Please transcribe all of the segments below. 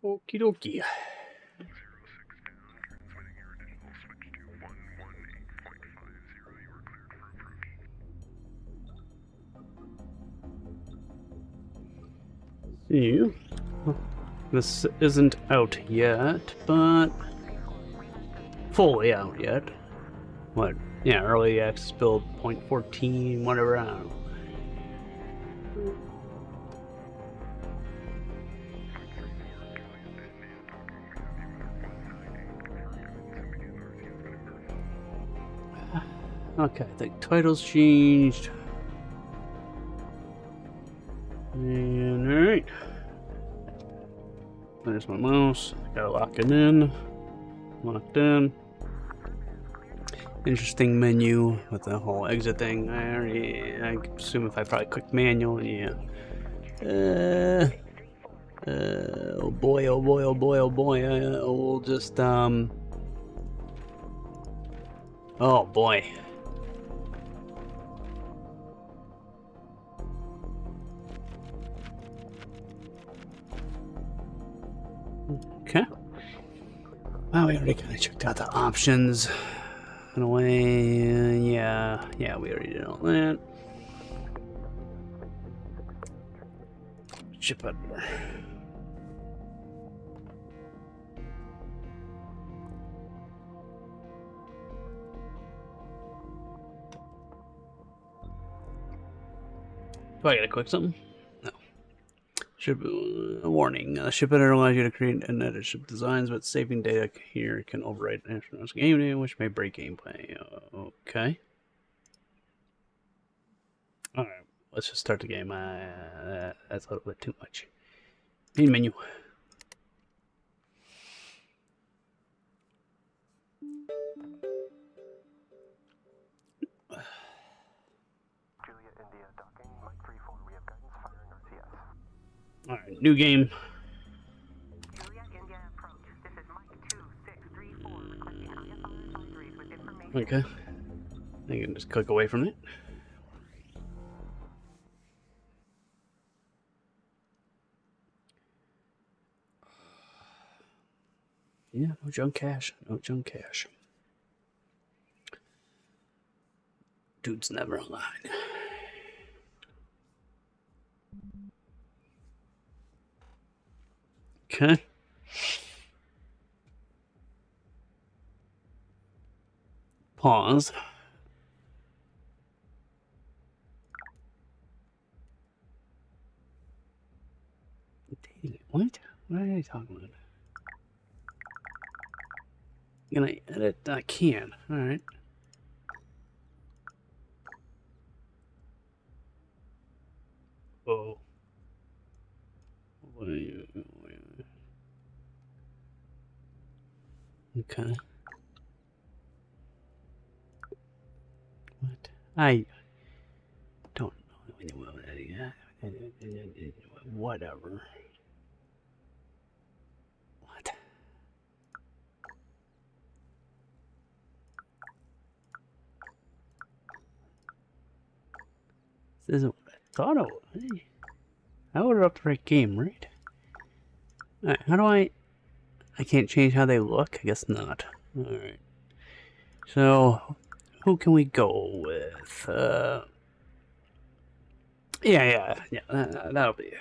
Okie dokie. See, this isn't out yet, but fully out yet. What? Yeah, early access build 0.14, whatever. I don't know. Okay, I think title's changed. And alright. There's my mouse. Gotta lock it in. Locked in. Interesting menu with the whole exit thing. I assume if I probably click manual, yeah. Oh boy, oh boy, oh boy, oh boy. We'll just, oh boy. Okay. Well, we already kind of checked out the options. In a way, yeah, we already did all that. Ship out there. Do I gotta click something? No. Ship warning. Ship editor allows you to create and edit ship designs, but saving data here can overwrite Astronauts game data, which may break gameplay. Okay. Alright, let's just start the game. That's a little bit too much. Main menu. Alright, new game. Okay. You can just click away from it. Yeah, no junk cash. No junk cash. Dude's never online. Okay. Pause. What? What are you talking about? Can I edit? I can. Alright. Oh. Okay. What? I don't know. Whatever. What? This isn't what I thought it was. I ordered up the right game, right? Alright, how do I can't change how they look? I guess not. Alright. So, who can we go with? Yeah, that'll be it.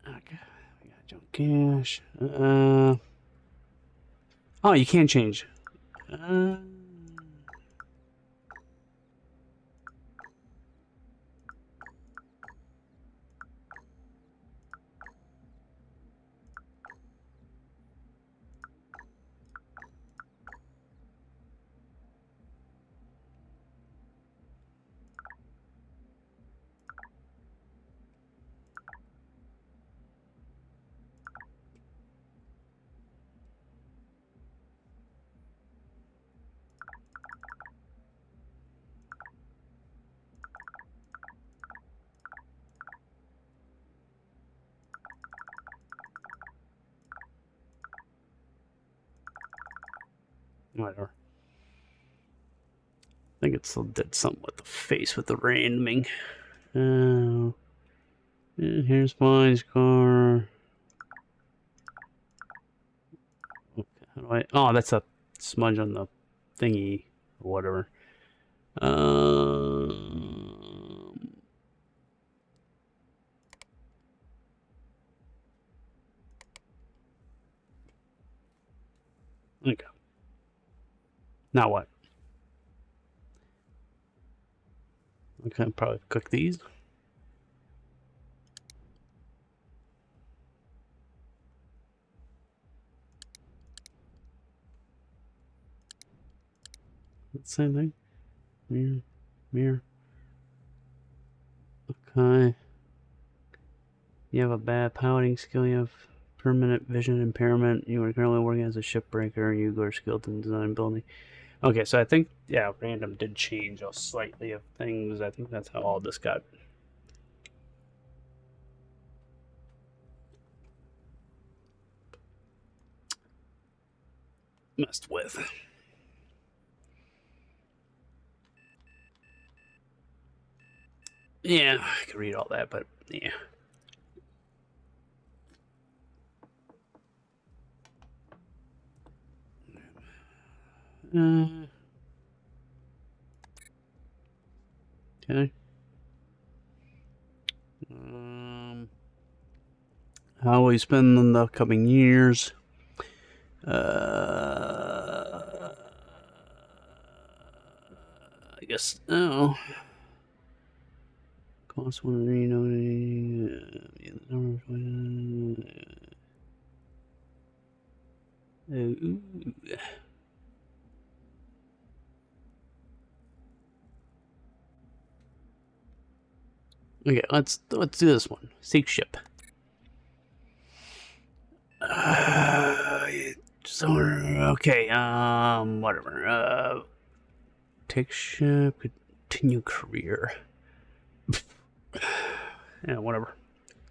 Okay, we got junk cash. Oh, you can change. Whatever. I think it still did something with the face with the randoming. Here's Fly's car. Okay, how do I... Oh, that's a smudge on the thingy or whatever. Okay. Now what? Okay, probably cook these. Same thing. Mirror. Mirror. Okay. You have a bad piloting skill. You have permanent vision impairment. You are currently working as a shipbreaker. You are skilled in design and building. Okay, so I think, yeah, random did change slightly of things. I think that's how all this got messed with. Yeah, I could read all that, but yeah. Okay. How will you spend in the coming years? I guess. Oh. Cost one Okay, let's do this one. Seek ship. So okay, whatever. Take ship, continue career. Yeah, whatever.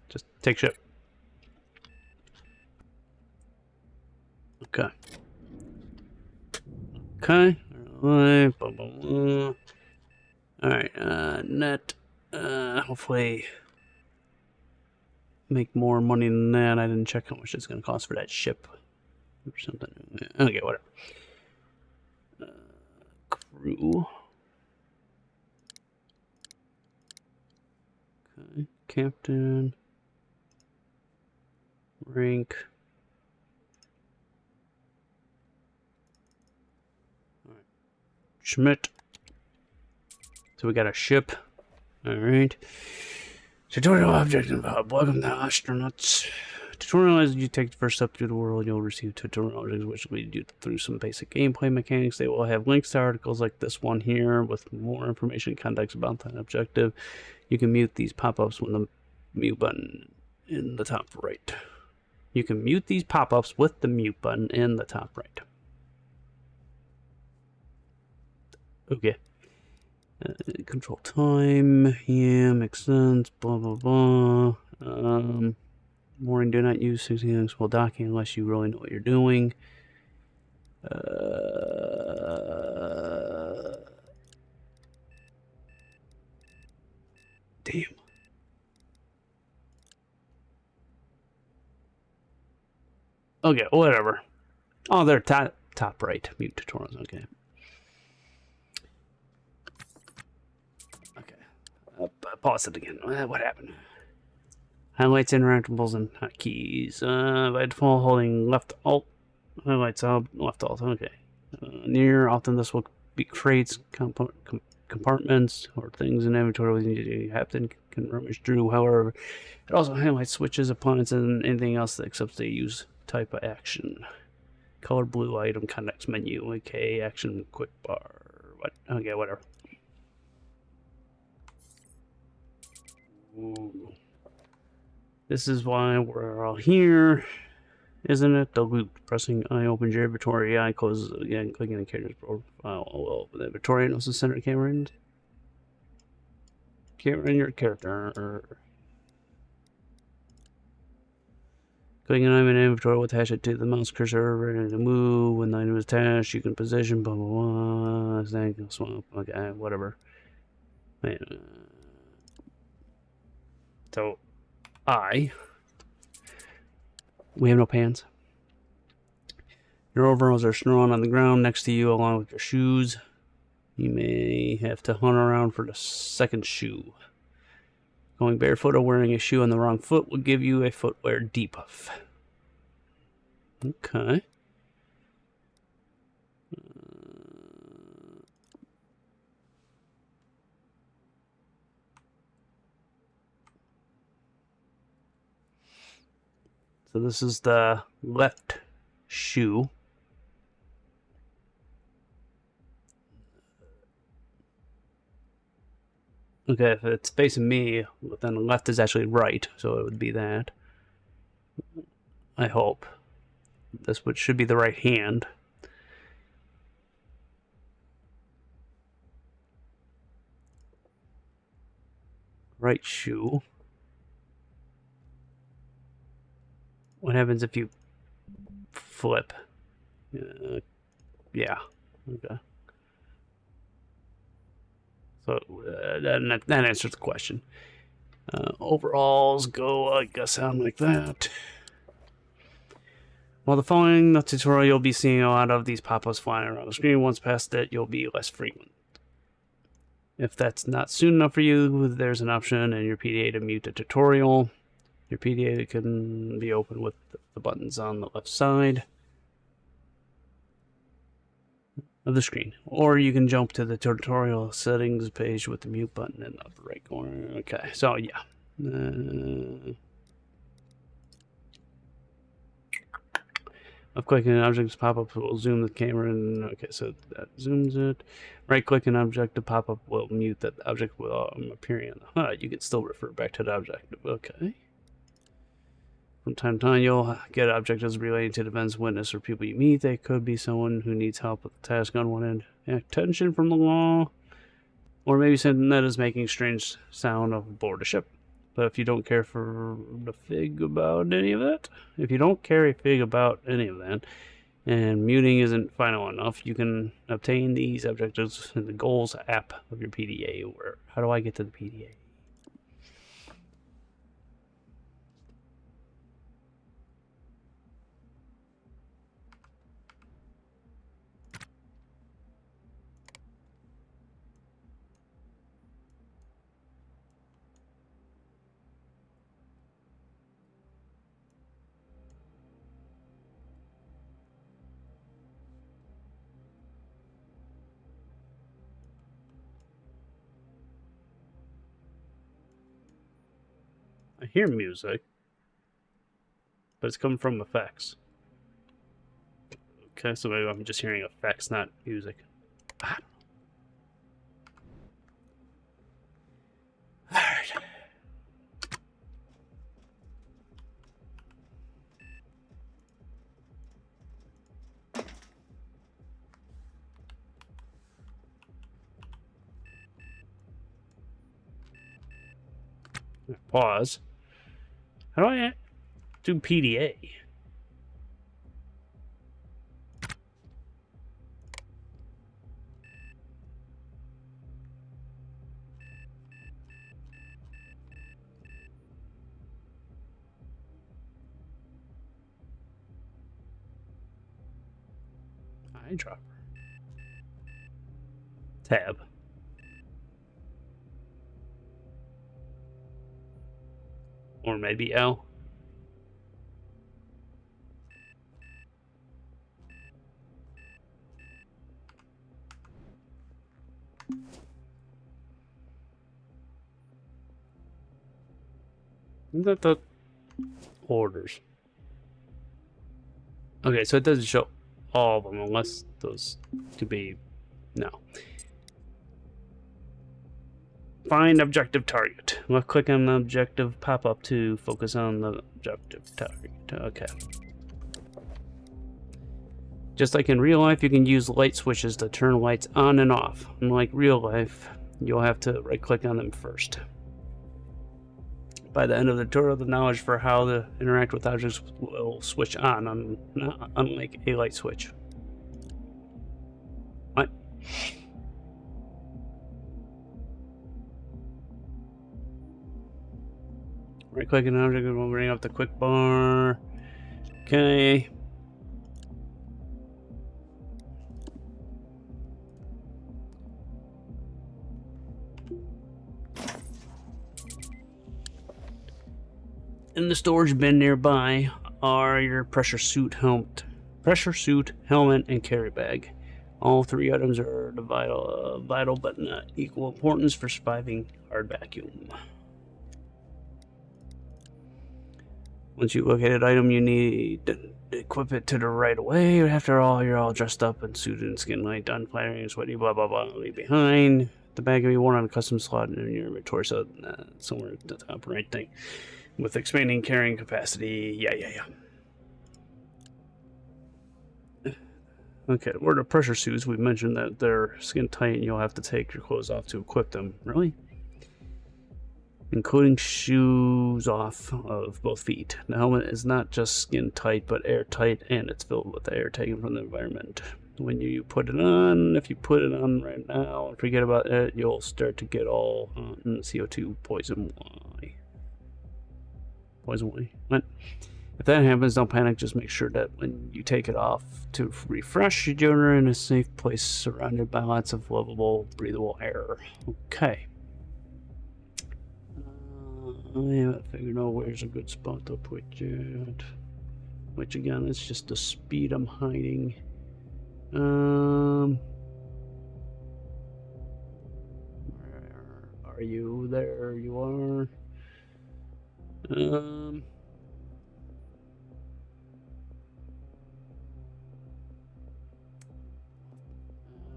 Just take ship. Okay. Okay. Alright, net. Hopefully make more money than that. I didn't check how much it's gonna cost for that ship or something. Okay, whatever. Crew. Okay. Captain. Rank. Alright. Schmidt. So we got a ship. Alright. Tutorial objective. Welcome to Ostranauts. Tutorial as you take the first step through the world, you'll receive tutorial objectives which will lead you through some basic gameplay mechanics. They will have links to articles like this one here with more information and context about that objective. You can mute these pop-ups with the mute button in the top right. You can mute these pop-ups with the mute button in the top right. Okay. Control time. Yeah, makes sense. Blah, blah, blah. Warning, do not use 16x while docking unless you really know what you're doing. Damn. Okay, whatever. Oh, they're top right. Mute tutorials. Okay. Okay. Pause it again. What happened? Highlights, interactables, and hotkeys. By default, holding left alt. Highlights up, left alt. Okay. Near, often this will be crates, compartments, or things in inventory you can rummage through. However, it also highlights switches, appliances, and anything else that accepts the use type of action. Color blue item, context menu. Okay, action, quick bar. What? Okay, whatever. Ooh. This is why we're all here, isn't it? The loop. Pressing I opens your inventory. I closes again. Clicking the character's profile will open the inventory and also center camera in your character. Clicking an item in inventory will attach it to the mouse cursor. Ready to move. When the item is attached, you can position. Blah blah blah. Swap. Okay, whatever. Wait. So, we have no pants. Your overalls are strewn on the ground next to you along with your shoes. You may have to hunt around for the second shoe. Going barefoot or wearing a shoe on the wrong foot will give you a footwear debuff. Okay. So this is the left shoe. Okay, if it's facing me, then the left is actually right, so it would be that. I hope. This should be the right hand. Right shoe. What happens if you flip? Yeah. Okay. So that answers the question. Overalls go, I guess, sound like that. While the following the tutorial, you'll be seeing a lot of these pop-ups flying around the screen. Once past it, you'll be less frequent. If that's not soon enough for you, there's an option in your PDA to mute the tutorial. Your PDA can be opened with the buttons on the left side of the screen. Or you can jump to the tutorial settings page with the mute button in the upper right corner. Okay, so yeah. Of clicking an object to pop up will zoom the camera in. Okay, so that zooms it. Right click an object to pop up will mute that object will appearing on the HUD. You can still refer back to the object. Okay. From time to time, you'll get objectives relating to events, witness, or people you meet. They could be someone who needs help with the task on one end, attention from the law, or maybe something that is making strange sound aboard a ship. But if you don't care for the fig about any of that, and muting isn't final enough, you can obtain these objectives in the goals app of your PDA. How do I get to the PDA? I hear music, but it's coming from effects. Okay, so maybe I'm just hearing effects, not music. Alright. Pause. How do I do PDA? Eyedropper. Tab. Or maybe L. Isn't that the orders? Okay, so it doesn't show all of them unless those could be... No. Find objective target. Left click on the objective pop-up to focus on the objective target. Okay. Just like in real life, you can use light switches to turn lights on and off. Unlike real life, you'll have to right click on them first. By the end of the tutorial, the knowledge for how to interact with objects will switch on, unlike a light switch. What? Right click an object and we'll bring up the quick bar. Okay. In the storage bin nearby are your pressure suit, helmet, and carry bag. All three items are vital but not equal importance for surviving hard vacuum. Once you locate an item, you need to equip it to the right away. After all, you're all dressed up and suited in skin light, done flattering and sweaty, blah blah blah. Leave behind. The bag can be worn on a custom slot in your inventory, so somewhere at the top right thing. With expanding carrying capacity. Yeah. Okay, where the pressure suits, we mentioned that they're skin tight and you'll have to take your clothes off to equip them. Really? Including shoes off of both feet. The helmet is not just skin tight, but airtight, and it's filled with air taken from the environment. When you put it on, if you put it on right now and forget about it, you'll start to get all CO2 poison. Why? Poison why? What? If that happens, don't panic. Just make sure that when you take it off to refresh, you're in a safe place surrounded by lots of livable, breathable air. Okay. I haven't figured out where's a good spot to put it. Which again, it's just the speed I'm hiding. Where are you? There you are.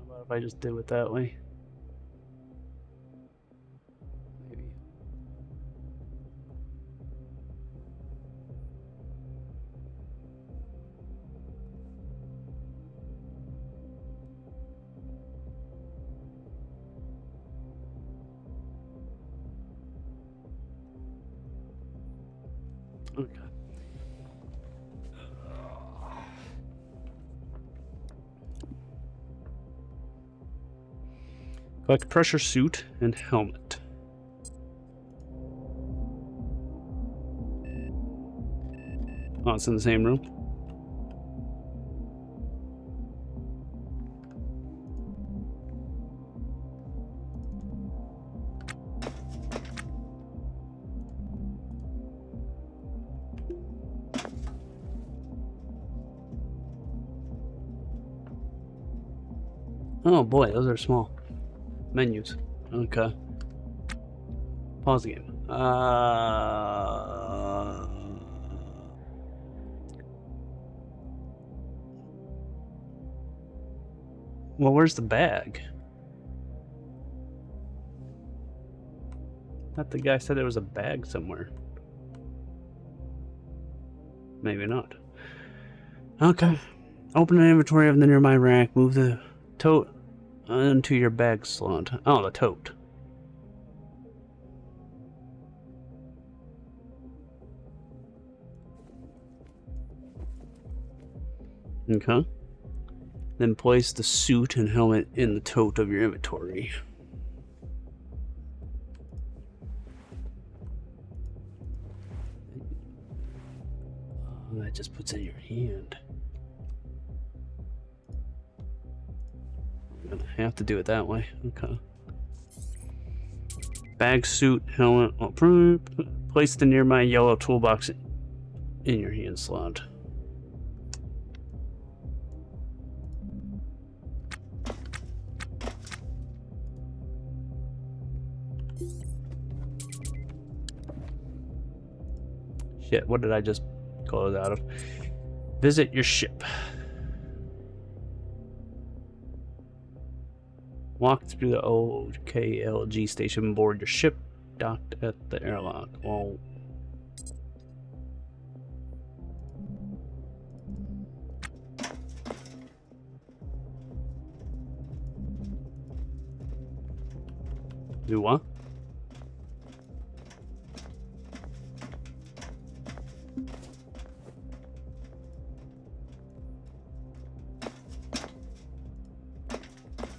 What if I just do it that way? Maybe. Okay. Collect pressure suit and helmet. Oh, it's in the same room. Oh boy, those are small. Menus. Okay. Pause the game. Well, where's the bag? I thought the guy said there was a bag somewhere. Maybe not. Okay. Open an inventory of the nearby rack. Move the tote into your bag slot. Oh, the tote. Okay. Then place the suit and helmet in the tote of your inventory. Oh, that just puts it in your hand. I'm gonna have to do it that way. Okay. Bag, suit, helmet. Place the nearby yellow toolbox in your hand slot. Shit, what did I just close out of? Visit your ship. Walk through the OKLG station aboard your ship, docked at the airlock. Well, do what?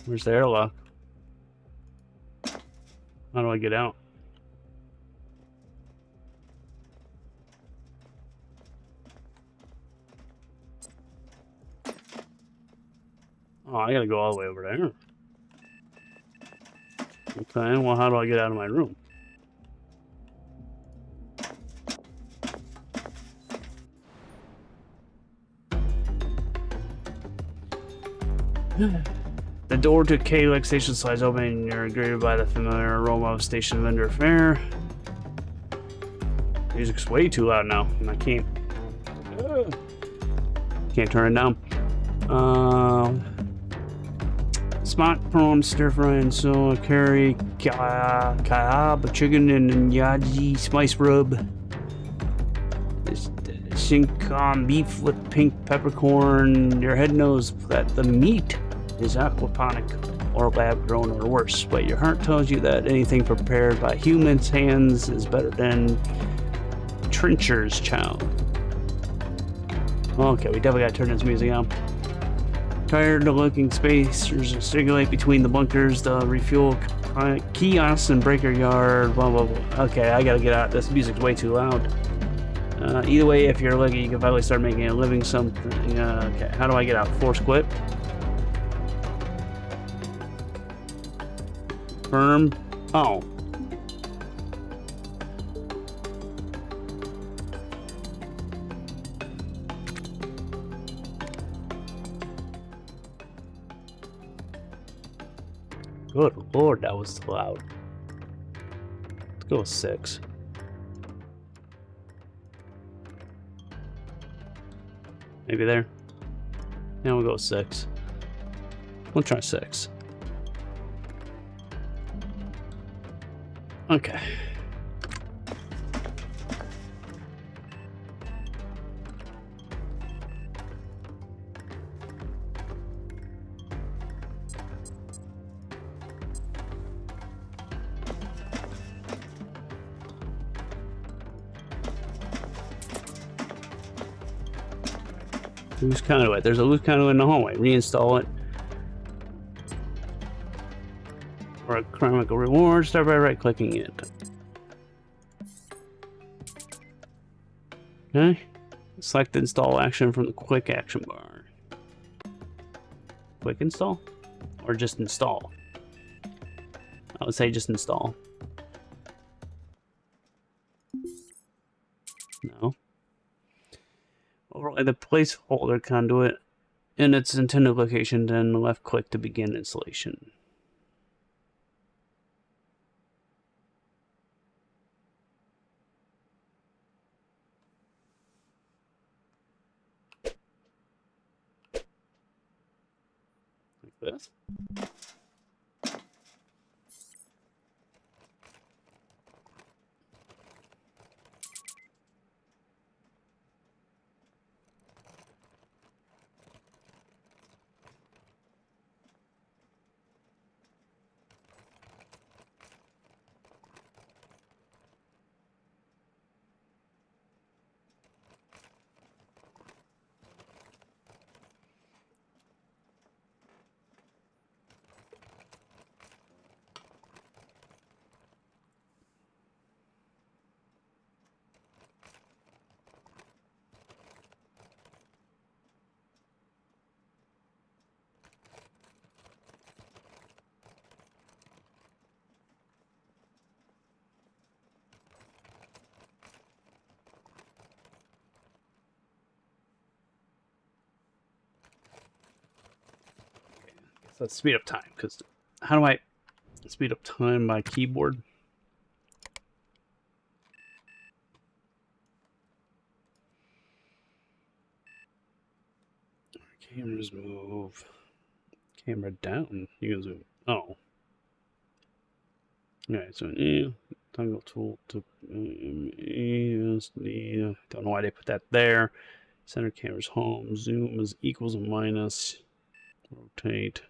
Where's the airlock? How do I get out? Oh, I gotta go all the way over there. Okay, well, how do I get out of my room? The door to K-Lex station slides open and you're greeted by the familiar aroma of station vendor fare. Music's way too loud now, and I can't turn it down. Spot prawn stir fry and so curry kebab chicken and yaji spice rub. This shinkan beef with pink peppercorn. Your head knows that the meat is aquaponic or lab grown or worse, but your heart tells you that anything prepared by humans' hands is better than Trencher's chow. Okay, we definitely gotta turn this music on. Tired of looking spacers circulate between the bunkers, the refuel kiosks and breaker yard, blah blah blah. Okay, I gotta get out. This music's way too loud. Either way, if you're lucky, you can finally start making a living something. Okay, how do I get out? Force quit. Firm. Oh. Good lord, that was loud. Let's go with 6. Maybe there. Now we'll go with 6. We'll try 6. Okay. Loose conduit. There's a loose conduit in the hallway. Reinstall it. For a chromical reward, start by right-clicking it. Okay. Select the install action from the quick action bar. Quick install? Or just install? I would say just install. No. Overlay the placeholder conduit in its intended location, then left click to begin installation. Like this. So let's speed up time, because how do I speed up time by keyboard? Cameras move. Camera down. You can zoom. Oh. Alright, so toggle tool to don't know why they put that there. Center camera's home. Zoom is equals and minus. Rotate.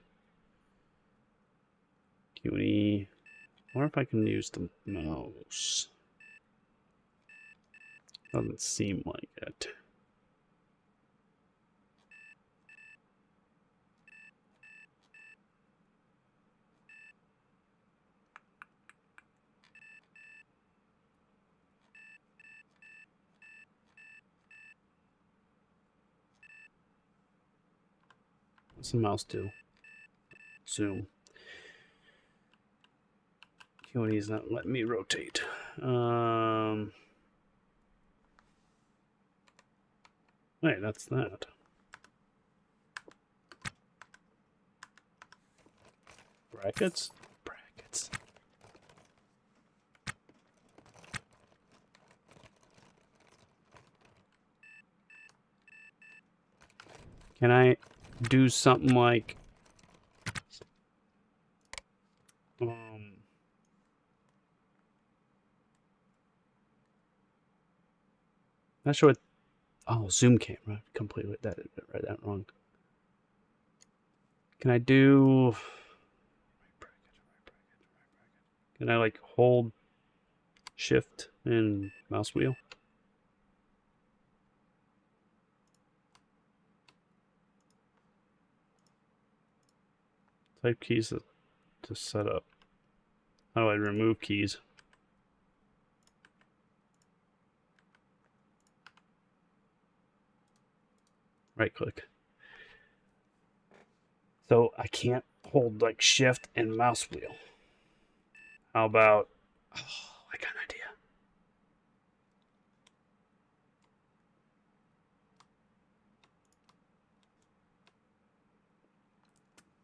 QE. I wonder if I can use the mouse. Doesn't seem like it. What's the mouse do? zoom. Q&E's not letting me rotate. Wait, that's that. Brackets? Brackets. Can I do something like not sure what. Oh, zoom camera. Completely that read that wrong. Can I do? Can I like hold shift and mouse wheel? Type keys to set up. How do I remove keys? Right click. So I can't hold like shift and mouse wheel. How about, oh, I got an idea.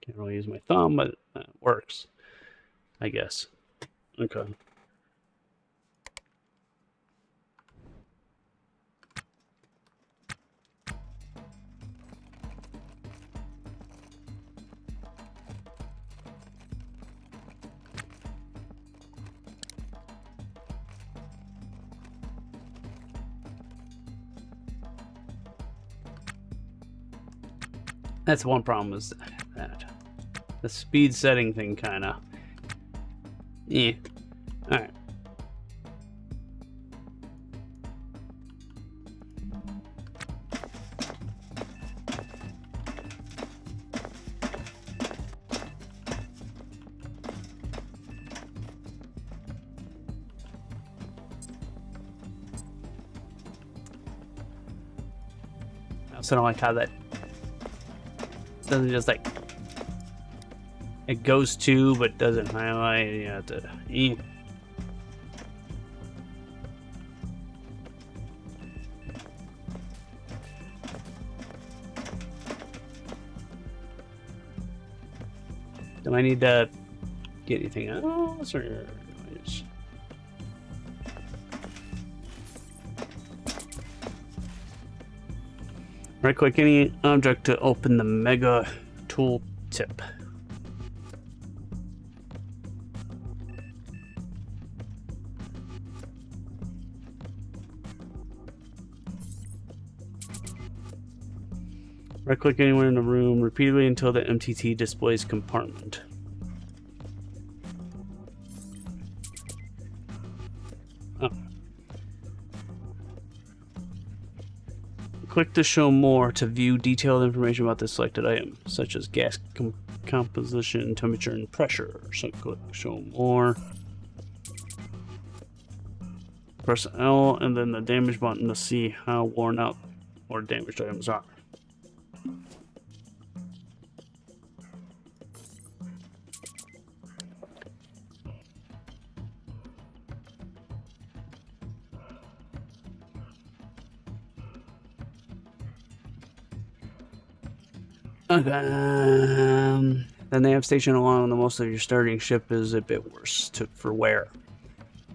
Can't really use my thumb, but it works, I guess. Okay. That's one problem is that. The speed setting thing kinda. Yeah. Alright. I also don't like how that doesn't just like it goes to but doesn't highlight. You have to do I need to get anything else or just... Right click any object to open the mega tool tip. Right click anywhere in the room repeatedly until the MTT displays compartment. Oh. Click to show more to view detailed information about the selected item, such as gas composition, temperature, and pressure. So click show more. Press L and then the damage button to see how worn out or damaged items are. Okay. The nav station along with most of your starting ship is a bit worse for wear.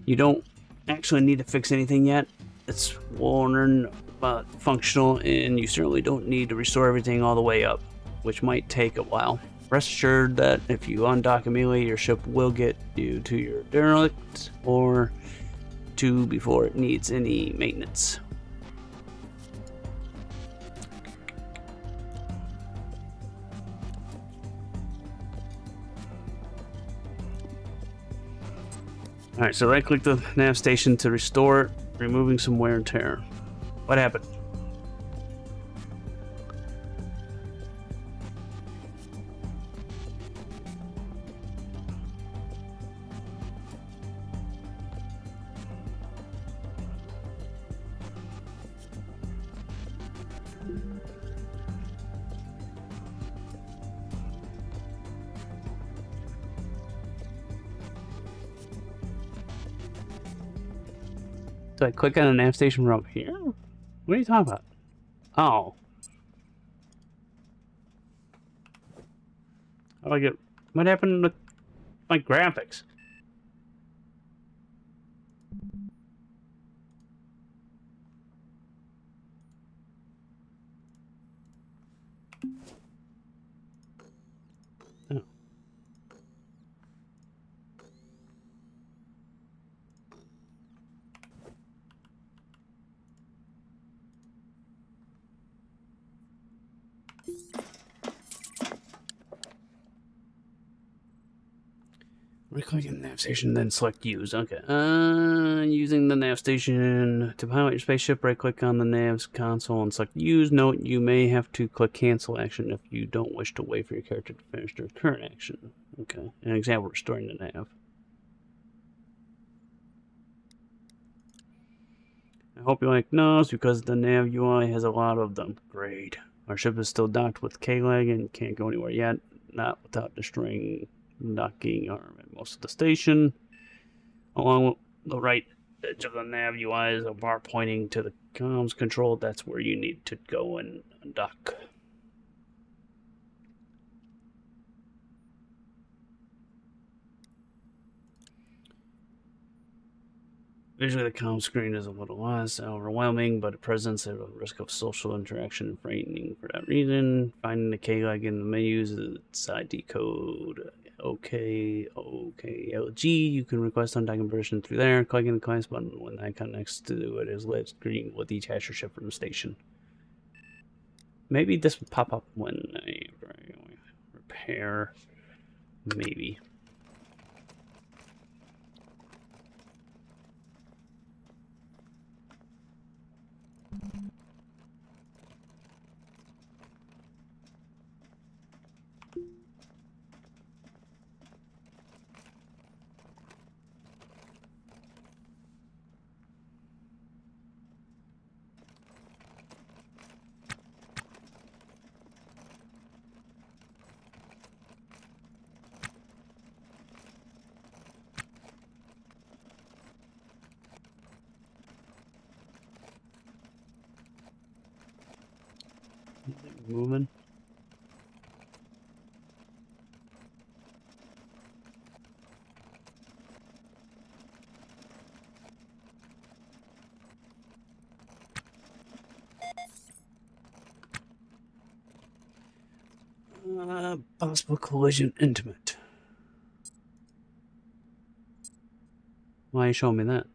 You don't actually need to fix anything yet. It's worn but functional, and you certainly don't need to restore everything all the way up, which might take a while. Rest assured that if you undock immediately, your ship will get you to your derelict or two before it needs any maintenance. Alright, so right click the nav station to restore it, removing some wear and tear. What happened? Do I click on a nav station from up here? What are you talking about? Oh. How do I get... What happened with my graphics? Oh. Right-click on the nav station, then select use. Okay. Using the nav station to pilot your spaceship, right-click on the nav's console and select use. Note, you may have to click cancel action if you don't wish to wait for your character to finish their current action. Okay. An example, restoring the nav. I hope you like those because the nav UI has a lot of them. Great. Our ship is still docked with K-Leg and can't go anywhere yet. Not without destroying docking arm at most of the station. Along the right edge of the nav UI is a bar pointing to the comms control. That's where you need to go and dock. Visually, the comm screen is a little less overwhelming, but it presents a risk of social interaction and frightening for that reason. Finding the K-Leg in the menus is its ID code OKLG. You can request undocking version through there. Clicking the class button when the icon next to it is lit green will detach your ship from the station. Maybe this would pop up when I repair. Maybe. Moving. Possible collision intimate. Why are you showing me that?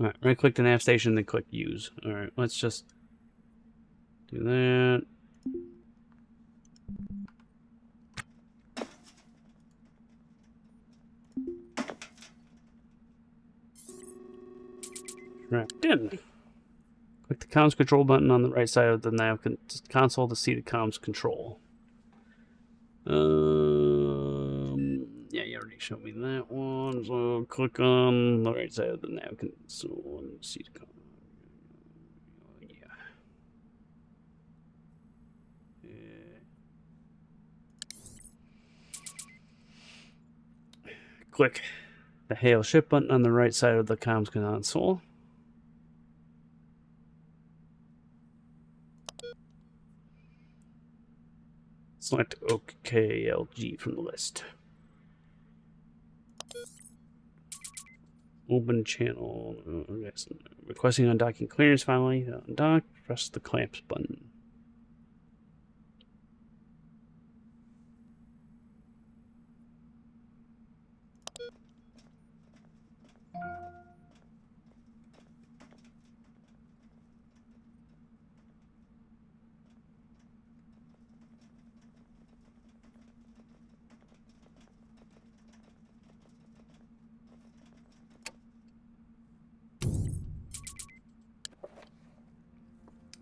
Alright, right click the nav station, then click use. Alright, let's just do that. Wrapped in. Click the comms control button on the right side of the nav console to see the comms control. Yeah, you already showed me that one. So click on the right side of the nav console and see the comms. Click the hail ship button on the right side of the comms console. Select OKLG from the list. Open channel. Requesting undocking clearance finally. Undock. Press the clamps button.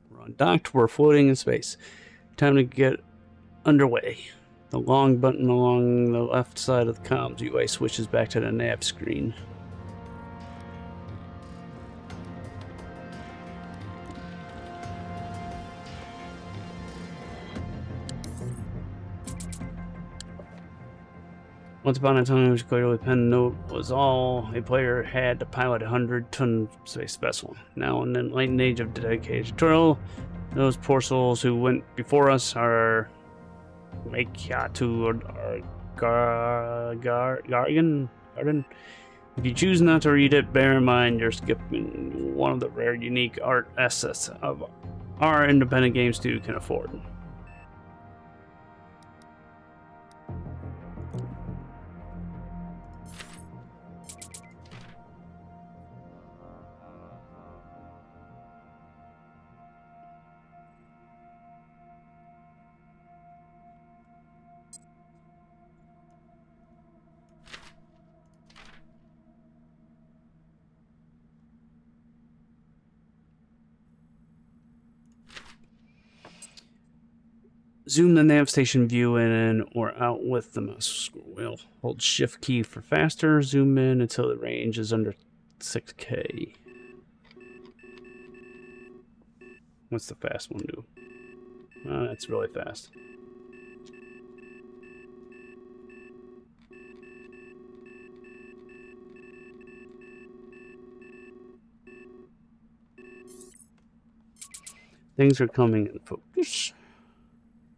We're undocked. We're floating in space. Time to get underway. The long button along the left side of the comms UI switches back to the nav screen. Once upon a time, which clearly pen note was all a player had to pilot a 100-ton space vessel. Now in the enlightened age of dedicated tutorial, those poor souls who went before us are Makyatu or Gargan. If you choose not to read it, bear in mind you're skipping one of the rare unique art assets of our independent game studio can afford. Zoom the nav station view in or out with the mouse scroll wheel. Hold shift key for faster. Zoom in until the range is under 6K. What's the fast one do? That's really fast. Things are coming in focus.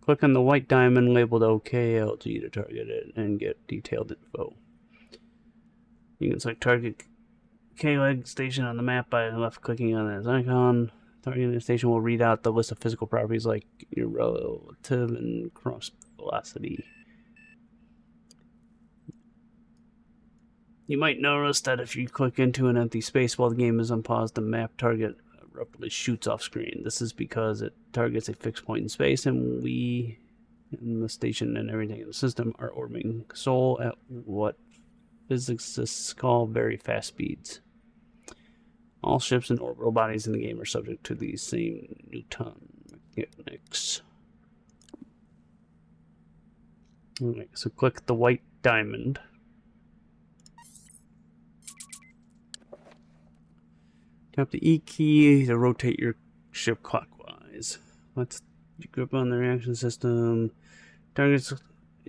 Click on the white diamond labeled OKLG to target it and get detailed info. You can select target K-Leg station on the map by left clicking on this icon. Targeting the station will read out the list of physical properties like your relative and cross velocity. You might notice that if you click into an empty space while the game is unpaused, the map target abruptly shoots off screen. This is because it targets a fixed point in space, and we in the station and everything in the system are orbiting Sol at what physicists call very fast speeds. All ships and orbital bodies in the game are subject to these same Newton mechanics. Alright, so click the white diamond. Tap the E key to rotate your ship clockwise. Let's grip on the reaction system. Targets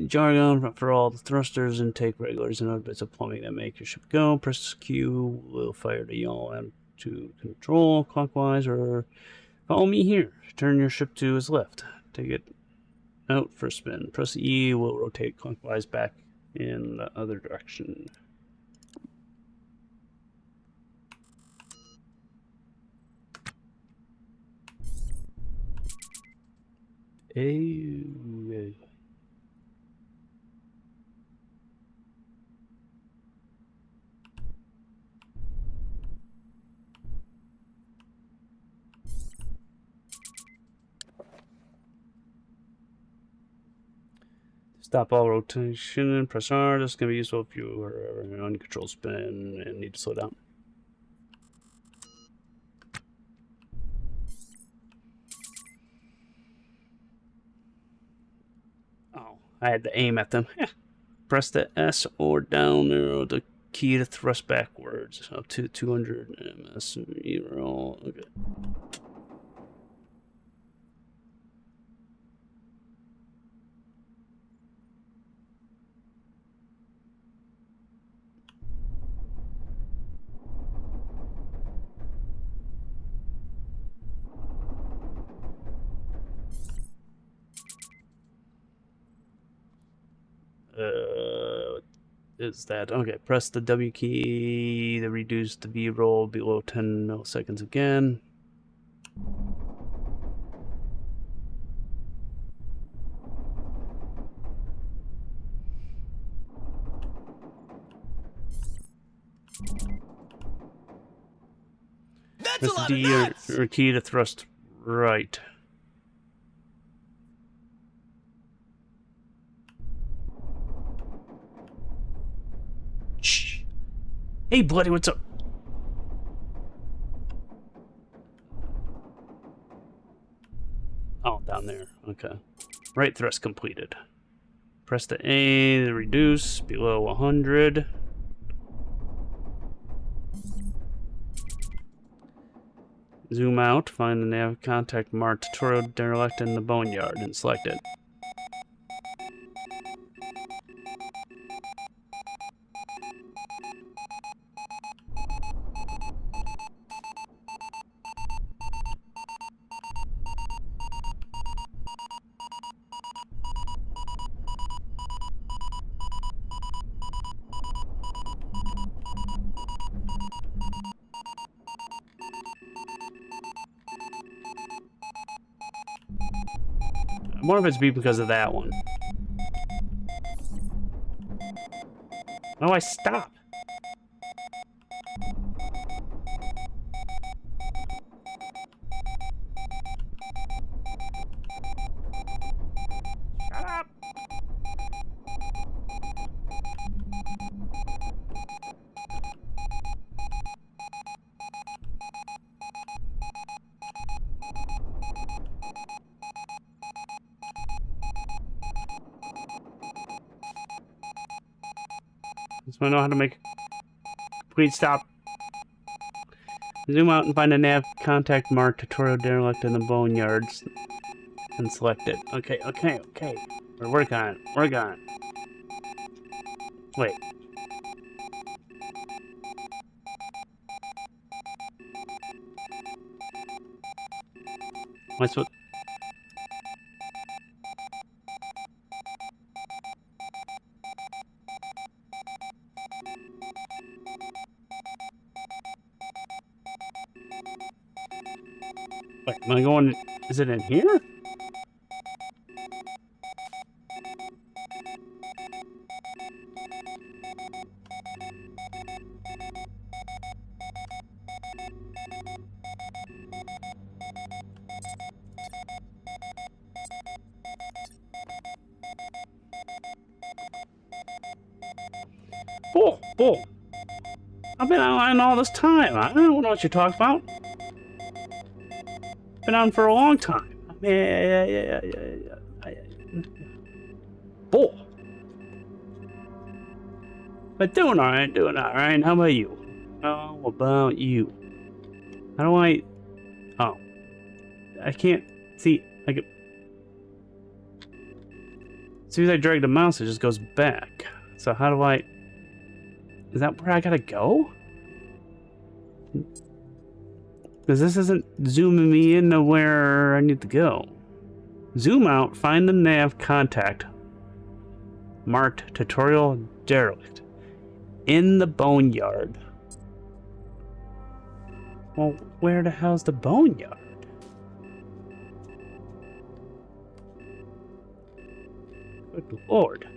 jargon for all the thrusters and take regulars and other bits of plumbing that make your ship go. Press Q will fire the yaw to control clockwise, or follow me here. Turn your ship to its left. Take it out for a spin. Press E will rotate clockwise back in the other direction. Stop all rotation, press R. This is going to be useful if you are in an uncontrolled spin and need to slow down. Oh, I had to aim at them. Press the S or down arrow the key to thrust backwards up to 200 ms. Okay. Is that okay? Press the W key to reduce the V roll below 10 milliseconds again. Press the D or key to thrust right. Shh. Hey, Bloody, what's up? Oh, down there. Okay. Right thrust completed. Press the A to reduce below 100. Zoom out, find the nav contact marked tutorial derelict in the boneyard and select it. I wonder if it's be because of that one. How do I stop? Shut up! So I know how to make complete stop. Zoom out and find a nav contact mark tutorial derelict in the boneyards and select it. Okay, okay, okay. We're working on it. Work on it. Wait. What's what? Wait, am I going? Is it in here? Bull, bull. I've been online all this time. I don't know what you're talking about. Been on for a long time. Yeah. Bull. But doing alright, doing alright. How about you? How about you? How do I... Oh. I can't see... Like... As soon as I drag the mouse, it just goes back. So how do I... Is that where I gotta go? Because this isn't zooming me into where I need to go. Zoom out, find the nav contact. Marked tutorial derelict. In the boneyard. Well, where the hell's the boneyard? Good lord.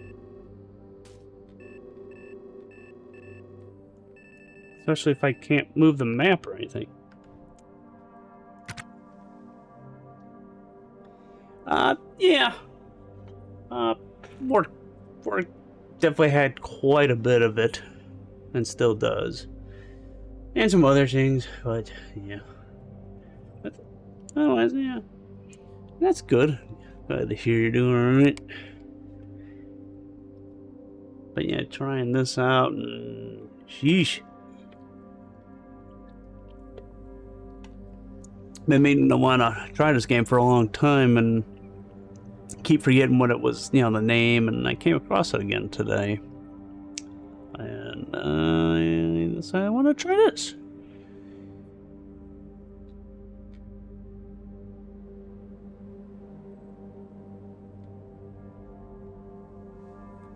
Especially if I can't move the map or anything. Yeah. Work definitely had quite a bit of it. And still does. And some other things, but yeah. But otherwise, yeah. That's good. Glad to hear you're doing alright. But yeah, trying this out and sheesh. Been meaning to want to try this game for a long time and keep forgetting what it was, you know, the name, and I came across it again today. And I decided I want to try this.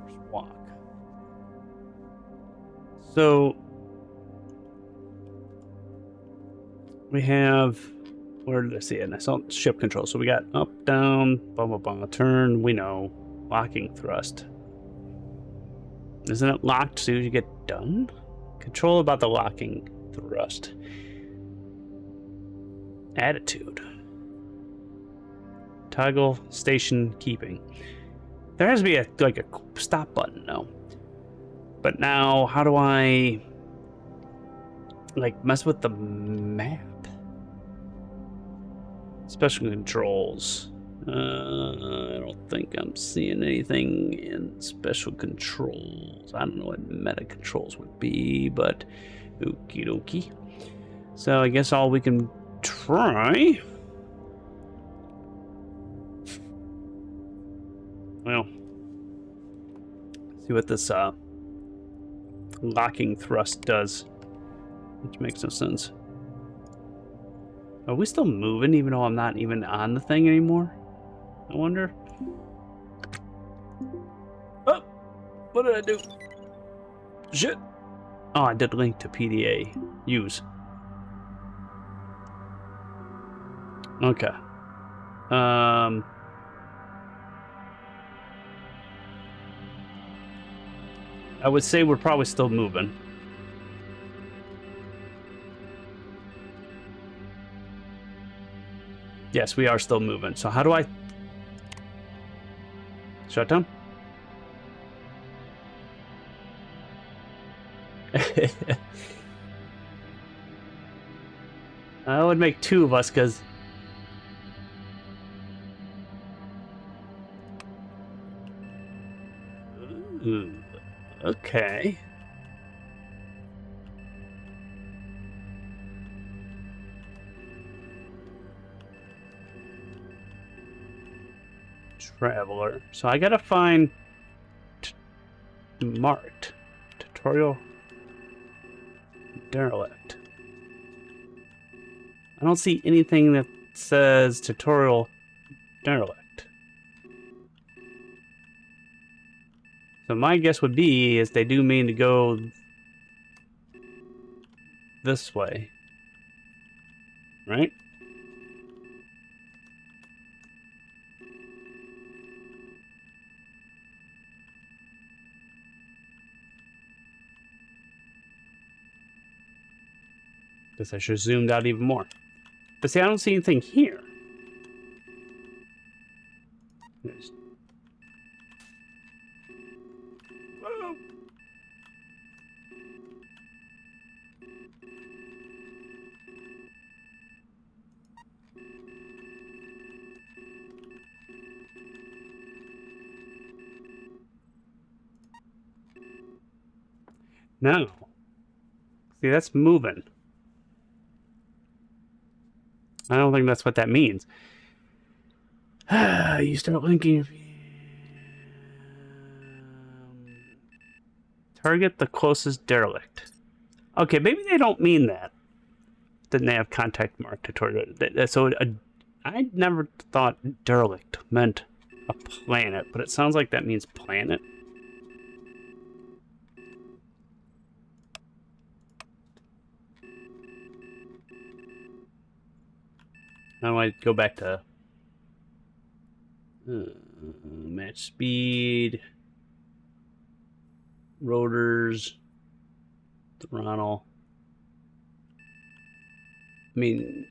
First walk. So we have... Where did I see it? I saw ship control. So we got up, down, blah, blah, blah, turn, we know. Locking thrust. Isn't it locked as soon as you get done? Control about the locking thrust. Attitude. Toggle station keeping. There has to be a stop button, though. But now, how do I mess with the map? Special controls. I don't think I'm seeing anything in special controls. I don't know what meta controls would be, but okie dokie. So I guess all we can try. Well, see what this locking thrust does, which makes no sense. Are we still moving even though I'm not even on the thing anymore? I wonder. Oh! What did I do? Shit! Oh, I did link to PDA. Use. Okay. I would say we're probably still moving. Yes, we are still moving. So how do I... Shut down? I would make two of us, because... Okay. Traveler. So I gotta find... marked. Tutorial... derelict. I don't see anything that says tutorial derelict. So my guess would be is they do mean to go this way. Right? Guess I should have zoomed out even more. But see, I don't see anything here. There's... Whoa. No. See, that's moving. I don't think that's what that means. You start linking... Target the closest derelict. Okay, maybe they don't mean that. Didn't they have contact mark tutorial? So I never thought derelict meant a planet, but it sounds like that means planet. Now I go back to match speed, rotors, throttle. I mean,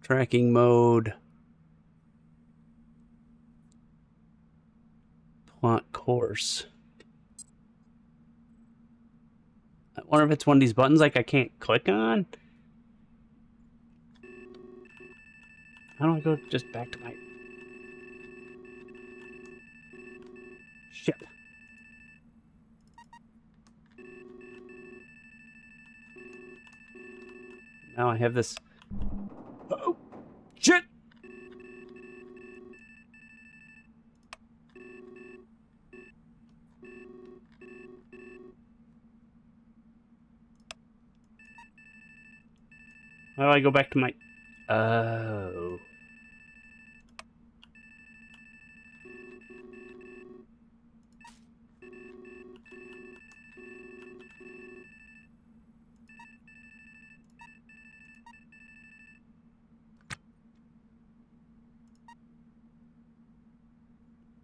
tracking mode, plot course. I wonder if it's one of these buttons like I can't click on. How do I go just back to my ship? Now I have this. Oh, shit! How do I go back to my... Oh.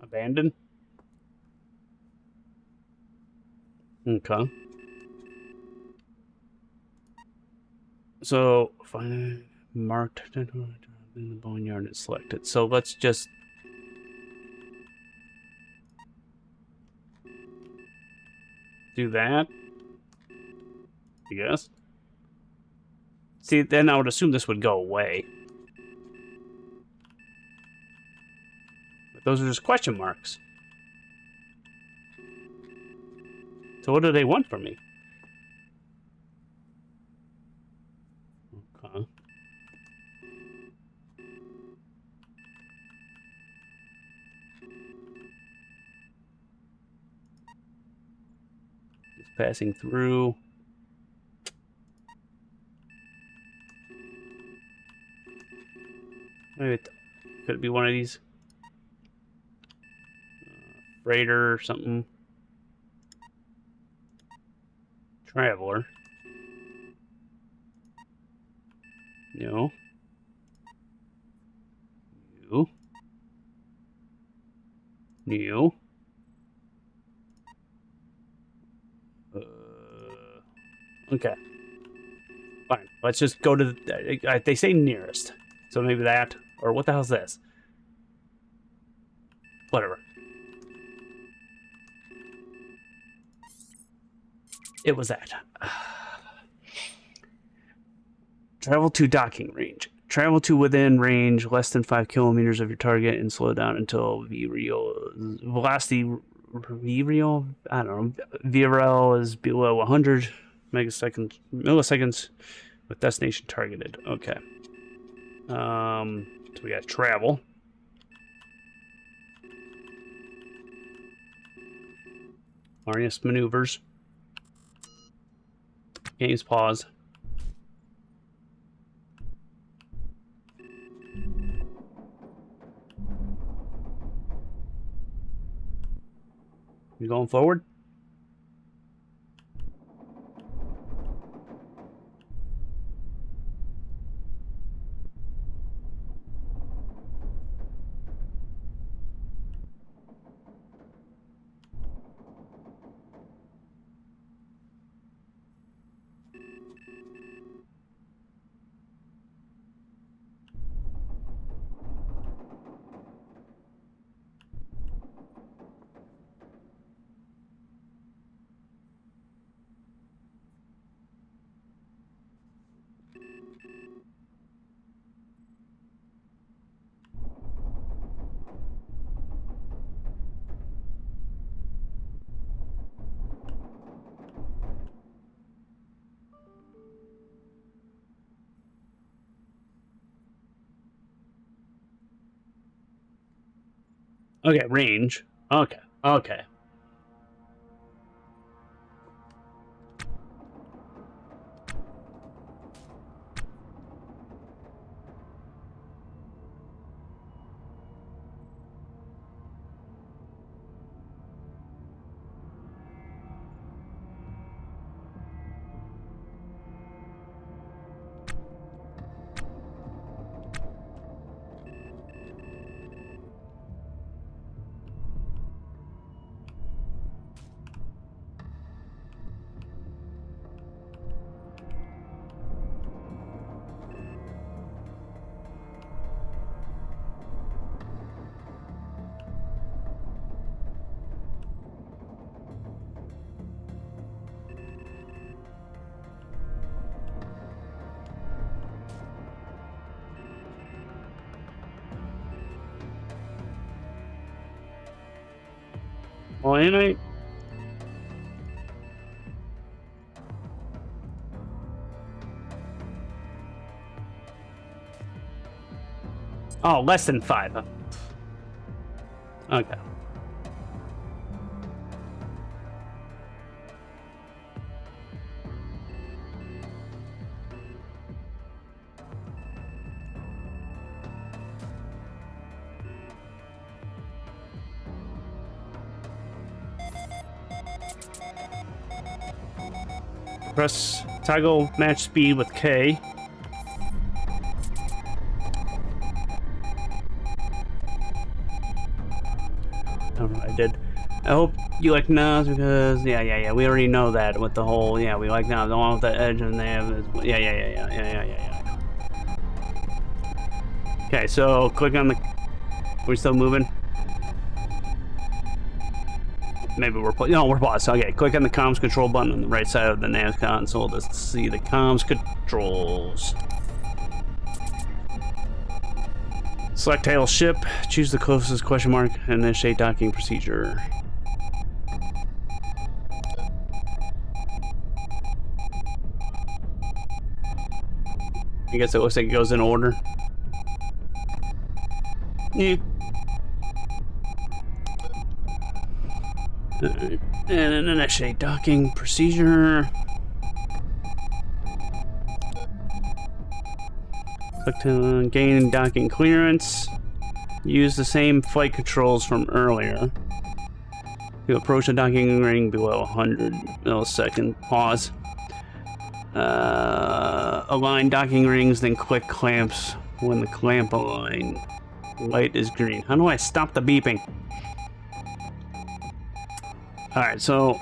Abandoned? Okay. So, find marked in the boneyard and select it. So let's just... do that. I guess. See, then I would assume this would go away. But those are just question marks. So what do they want from me? Okay. Just passing through. Maybe could it be one of these? Freighter or something. Traveler. No. You. New. Okay. Fine. Let's just go to the... they say nearest. So maybe that. Or what the hell's this? Whatever. It was that. Travel to docking range. Travel to within range less than 5 kilometers of your target and slow down until velocity VREAL, I don't know, VRL is below 100 milliseconds with destination targeted. Okay. So we got travel. RNS maneuvers. Games pause. You going forward? Okay, range. Okay, okay. Well, ain't I? Oh, less than 5. Huh? Okay. Press toggle match speed with K. I did. I hope you like Nas because yeah. We already know that with the whole we like Nas. The one with the edge and they have yeah. Okay, so click on the. Are we still moving? Maybe we're we're paused. Okay, click on the comms control button on the right side of the nav console to see the comms controls. Select title ship, choose the closest question mark, and initiate docking procedure. I guess it looks like it goes in order. Yeah. Alright. And then initiate docking procedure. Click to gain docking clearance. Use the same flight controls from earlier. To approach the docking ring below 100 millisecond. Pause. Align docking rings, then click clamps when the clamp align light is green. How do I stop the beeping? Alright, so...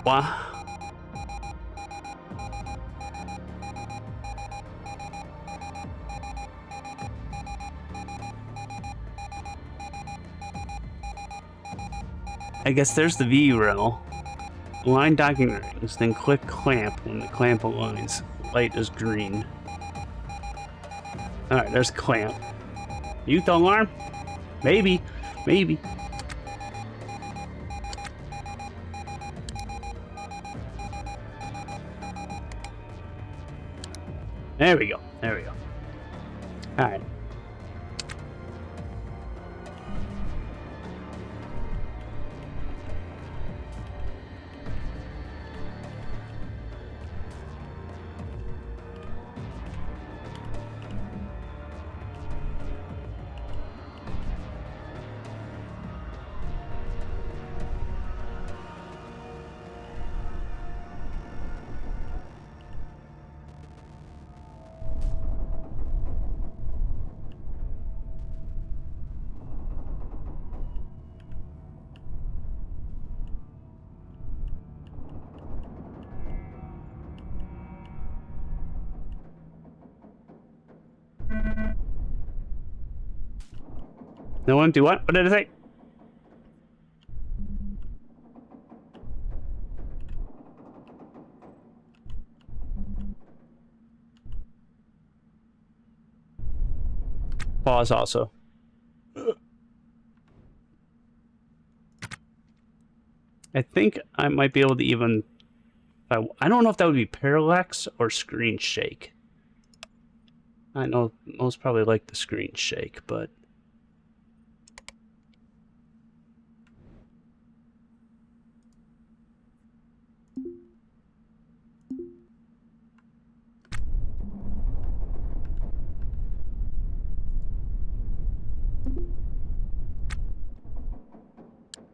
Wow. I guess there's the V rail. Align docking rings, then click clamp when the clamp aligns. Light is green. Alright, there's clamp. Youth alarm? Maybe. Maybe. There we go. There we go. Alright. No one do what? What did I say? Pause also. I think I might be able to even... I don't know if that would be parallax or screen shake. I know most probably like the screen shake, but...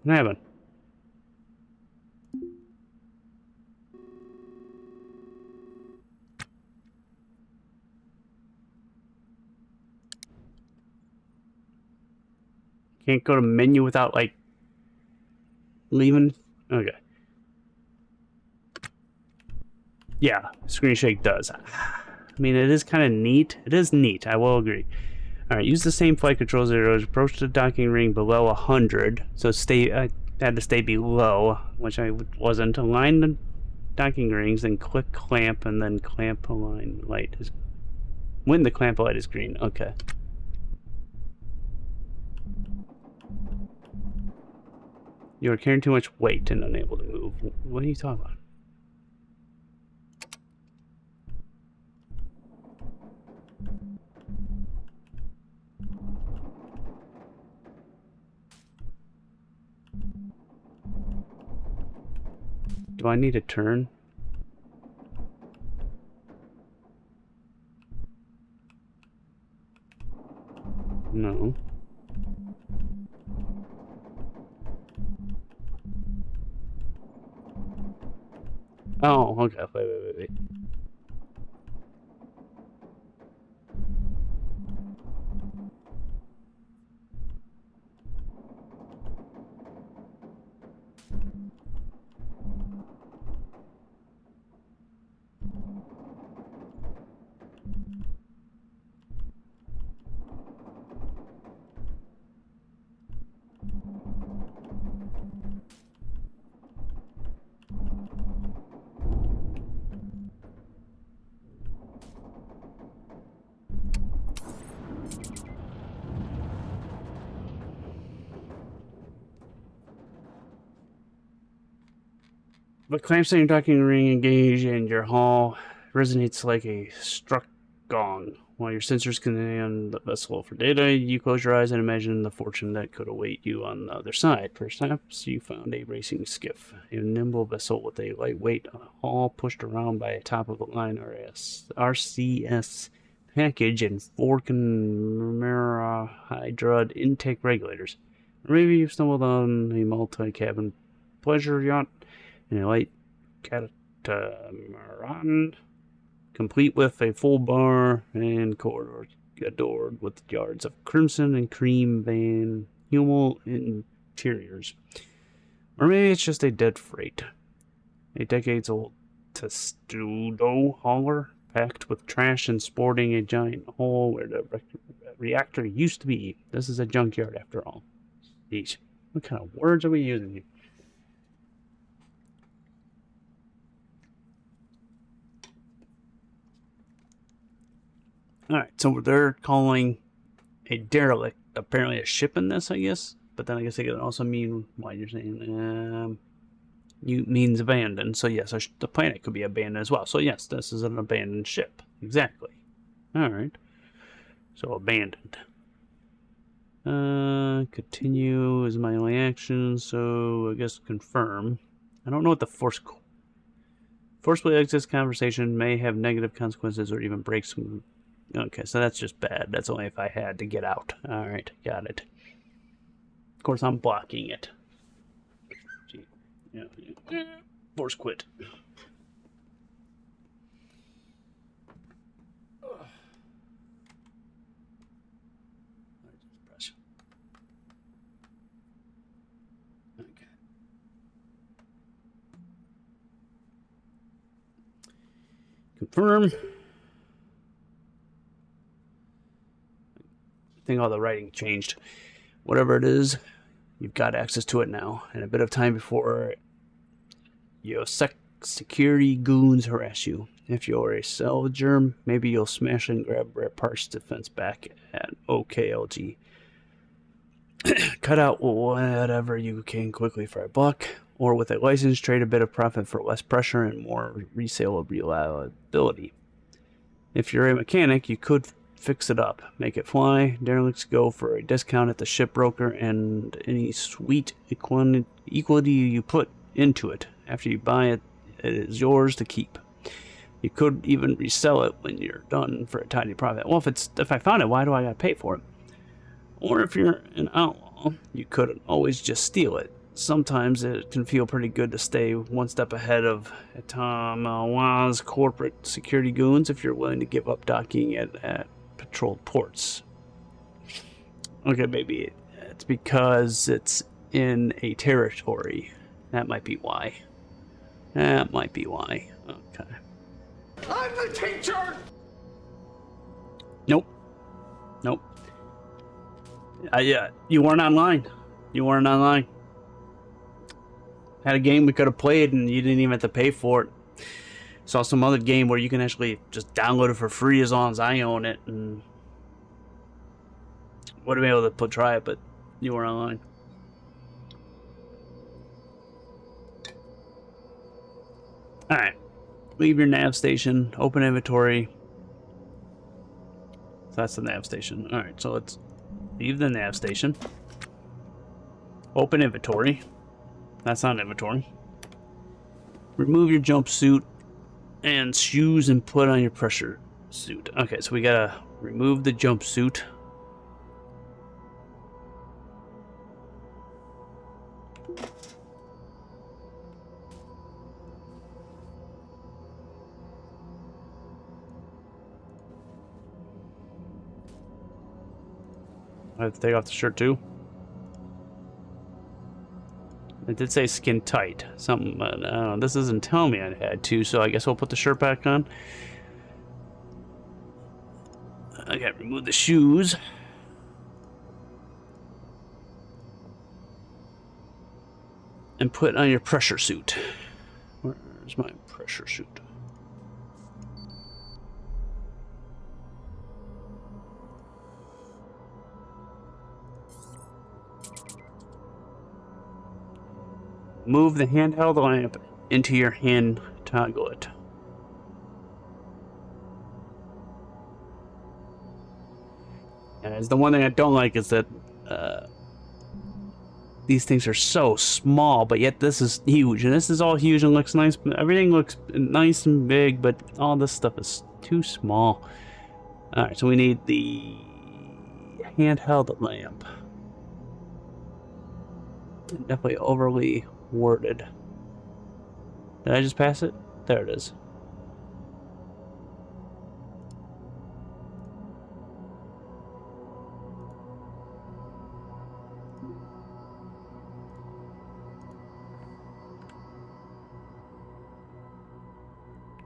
What happened? Can't go to menu without, like, leaving? Okay. Yeah, screen shake does. I mean, it is kind of neat. It is neat, I will agree. Alright, use the same flight control zeros. Approach the docking ring below 100. So I had to stay below, which I wasn't. Align the docking rings, then click clamp, and then clamp align light is... When the clamp light is green. Okay. You are carrying too much weight and unable to move. What are you talking about? Do I need a turn? No. Oh, okay. Wait. But clamps on your docking ring engage and your hull resonates like a struck gong. While your sensors scan the vessel for data, you close your eyes and imagine the fortune that could await you on the other side. Perhaps you found a racing skiff, a nimble vessel with a lightweight hull pushed around by a top-of-the-line RCS package and 4 Chimera Hydra intake regulators. Or maybe you've stumbled on a multi-cabin pleasure yacht in a light catamaran, complete with a full bar and corridor adored with yards of crimson and cream human interiors. Or maybe it's just a dead freight. A decades-old testudo hauler packed with trash and sporting a giant hole where the reactor used to be. This is a junkyard after all. Jeez. What kind of words are we using here? Alright, so they're calling a derelict apparently a ship in this, I guess. But then I guess it could also mean why you're saying you means abandoned. So yes, the planet could be abandoned as well. So yes, this is an abandoned ship. Exactly. Alright. So abandoned. Continue is my only action, so I guess confirm. I don't know what the forcefully exits conversation may have negative consequences or even breaks some. Okay, so that's just bad. That's only if I had to get out. Alright, got it. Of course, I'm blocking it. Gee. Yeah. Force quit. Confirm. I think all the writing changed. Whatever it is, you've got access to it now. And a bit of time before your security goons harass you. If you're a salvager, maybe you'll smash and grab rare parts to fence back at OKLG. Cut out whatever you can quickly for $1, or with a license, trade a bit of profit for less pressure and more resale reliability. If you're a mechanic, you could fix it up, make it fly. Derelicts go for a discount at the shipbroker, and any sweet equity you put into it after you buy it, it is yours to keep. You could even resell it when you're done for a tiny profit. Well, if I found it, why do I gotta pay for it? Or if you're an outlaw, you could always just steal it. Sometimes it can feel pretty good to stay one step ahead of Tom Wa's corporate security goons if you're willing to give up docking at patrolled ports. Okay, maybe it's because it's in a territory. That might be why. That might be why. Okay. I'm the teacher! Nope. Nope. Yeah, you weren't online. You weren't online. Had a game we could have played and you didn't even have to pay for it. Saw some other game where you can actually just download it for free as long as I own it, and would have been able to try it, but you were online. Alright. Leave your nav station, open inventory. So that's the nav station. Alright, so let's leave the nav station. Open inventory. That's not inventory. Remove your jumpsuit and shoes and put on your pressure suit. Okay, so we gotta remove the jumpsuit. I have to take off the shirt too. It did say skin tight. Something, but this doesn't tell me I had to, so I guess we'll put the shirt back on. I gotta remove the shoes. And put on your pressure suit. Where's my pressure suit? Move the handheld lamp into your hand, toggle it. And it's the one thing I don't like is that these things are so small, but yet this is huge, and this is all huge and looks nice. Everything looks nice and big, but all this stuff is too small. All right, so we need the handheld lamp. Definitely overly worded. Did I just pass it? There it is.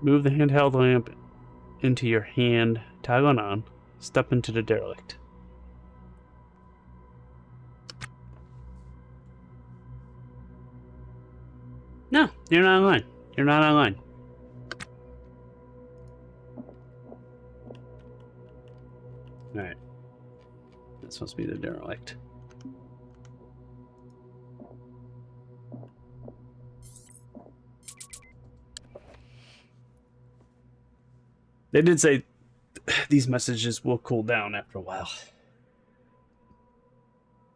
Move the handheld lamp into your hand, toggle on, step into the derelict. No, you're not online. You're not online. Alright. That's supposed to be the derelict. They did say these messages will cool down after a while.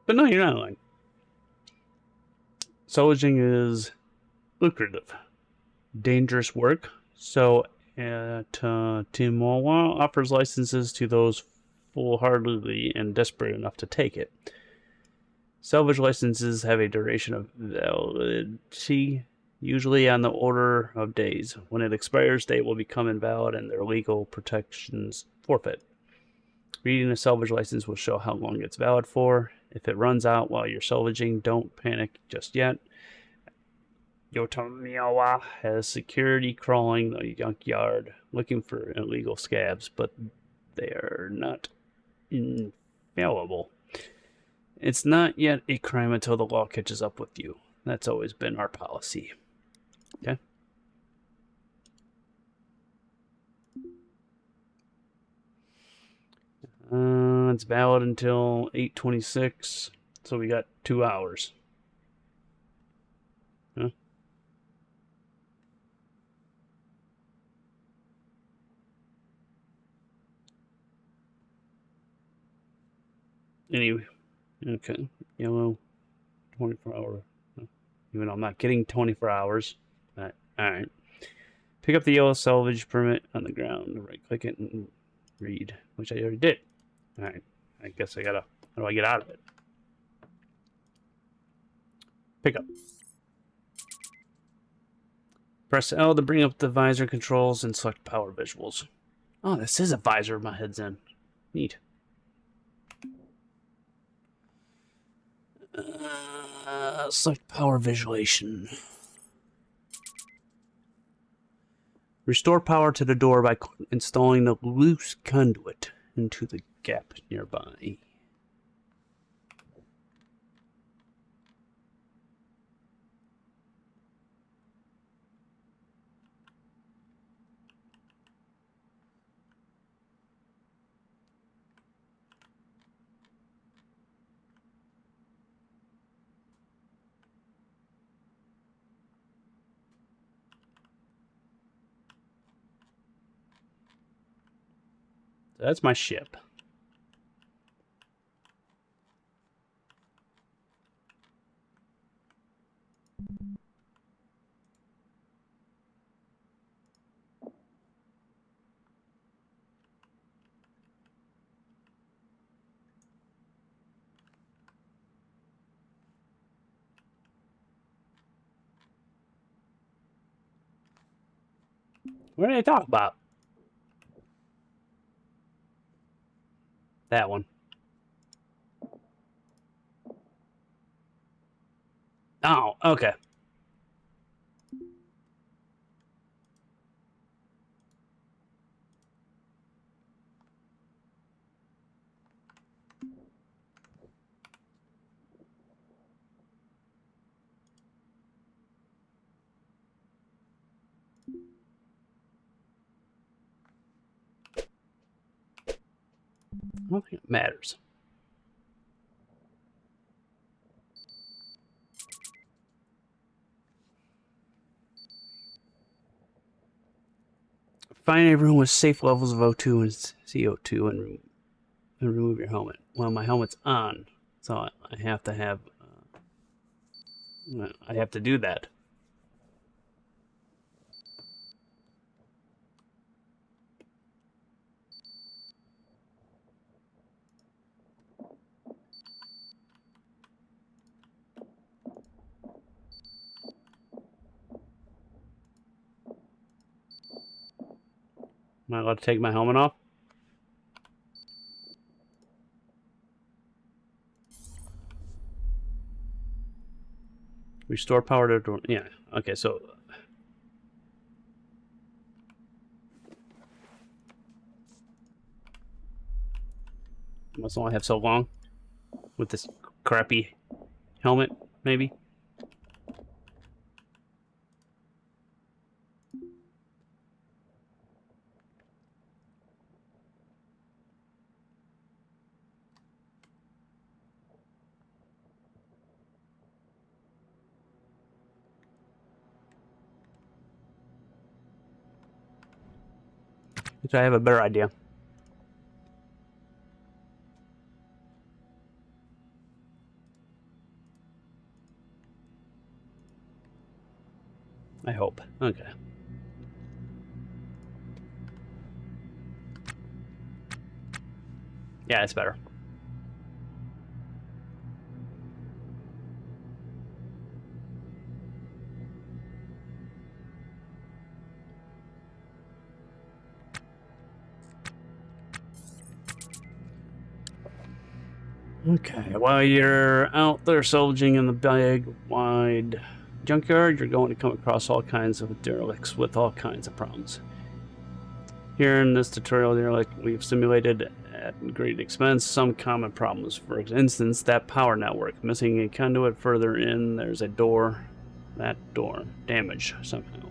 But no, you're not lying. Salvaging is lucrative, dangerous work. So, Timola offers licenses to those foolhardily and desperate enough to take it. Salvage licenses have a duration of validity, usually on the order of days. When it expires, they will become invalid and their legal protections forfeit. Reading a salvage license will show how long it's valid for. If it runs out while you're salvaging, don't panic just yet. Yotomiyawa has security crawling the junkyard looking for illegal scabs, but they are not infallible. It's not yet a crime until the law catches up with you. That's always been our policy. Okay? It's valid until 8/26, so we got 2 hours. Huh? Anyway, okay. Yellow, 24 hour. Even though I'm not getting 24 hours. Alright. Pick up the yellow salvage permit on the ground. Right click it and read, which I already did. Alright. I guess I gotta. How do I get out of it? Pick up. Press L to bring up the visor controls and select power visuals. Oh, this is a visor my head's in. Neat. Select power visualization. Restore power to the door by installing the loose conduit into the gap nearby. That's my ship. What did I talk about? That one. Oh, okay. I don't think it matters. Find a room with safe levels of O2 and CO2 and remove your helmet. Well, my helmet's on, so I have to have. I have to do that. Am I allowed to take my helmet off? Restore power to door. Yeah. Okay, so Must only have so long with this crappy helmet, maybe. So I have a better idea. I hope. Okay. Yeah, it's better. Okay, while you're out there soldiering in the big, wide junkyard, you're going to come across all kinds of derelicts with all kinds of problems. Here in this tutorial derelict, we've simulated at great expense some common problems. For instance, that power network. Missing a conduit further in, there's a door. That door damaged somehow.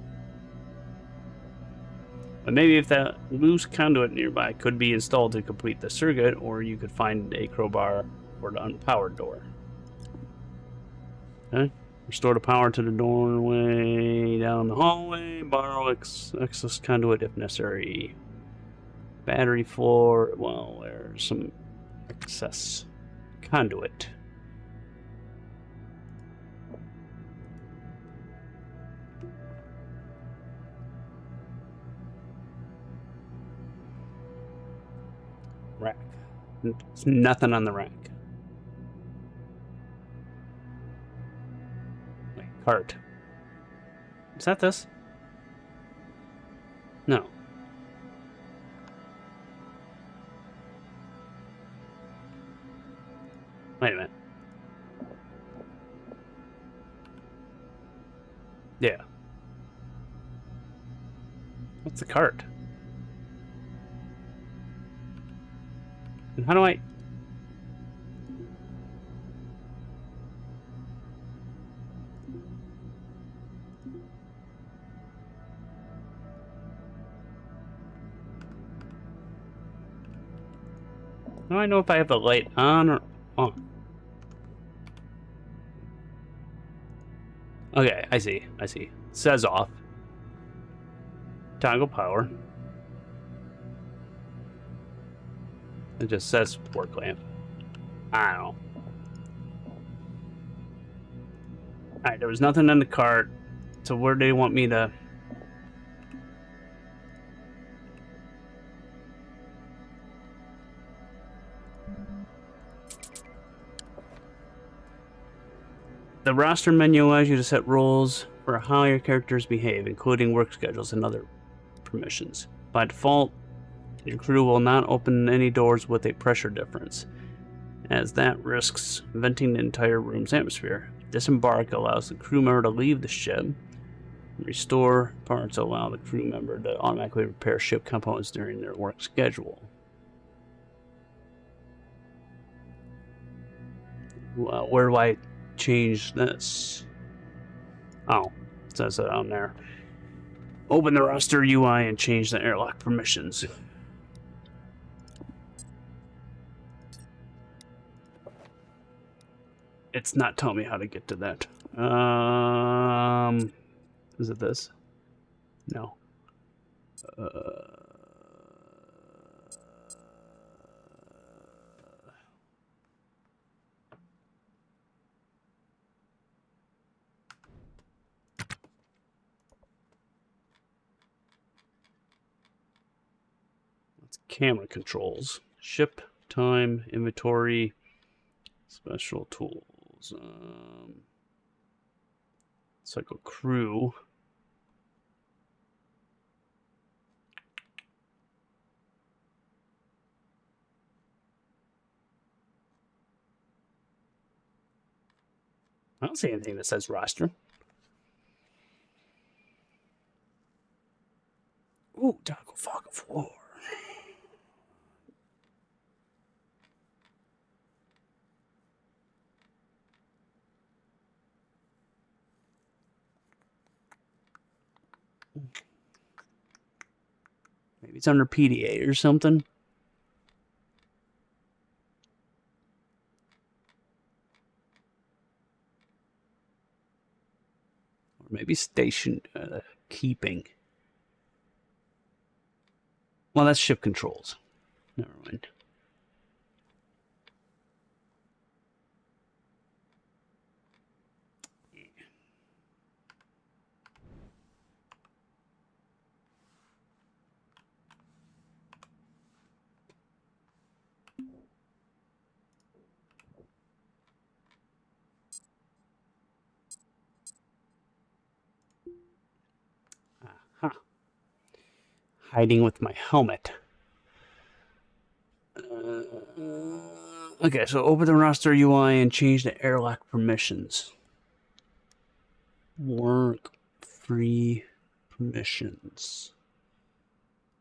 But maybe if that loose conduit nearby could be installed to complete the circuit, or you could find a crowbar for the unpowered door. Okay. Restore the power to the doorway down the hallway. Borrow excess conduit if necessary. Battery floor. Well, there's some excess conduit. Rack. There's nothing on the rack. Wait, cart. Is that this? No. Wait a minute. Yeah. What's the cart? And how do I... How do I know if I have the light on or off? Okay, I see. I see. It says off. Toggle power. It just says work lamp. I don't know. Alright, there was nothing in the cart. So where do they want me to... The roster menu allows you to set rules for how your characters behave, including work schedules and other permissions. By default, your crew will not open any doors with a pressure difference, as that risks venting the entire room's atmosphere. Disembark allows the crew member to leave the ship. Restore parts allow the crew member to automatically repair ship components during their work schedule. Well, where do I change this? Oh, it says it on there. Open the roster UI and change the airlock permissions. It's not telling me how to get to that. Is it this? No. It's camera controls. Ship, time, inventory, special tools. Cycle crew. I don't see anything that says roster. Ooh, toggle fog of war. Maybe it's under PDA or something. Or maybe station keeping. Well, that's ship controls. Never mind. Huh. Hiding with my helmet. Okay, so open the roster UI and change the airlock permissions. Work free permissions.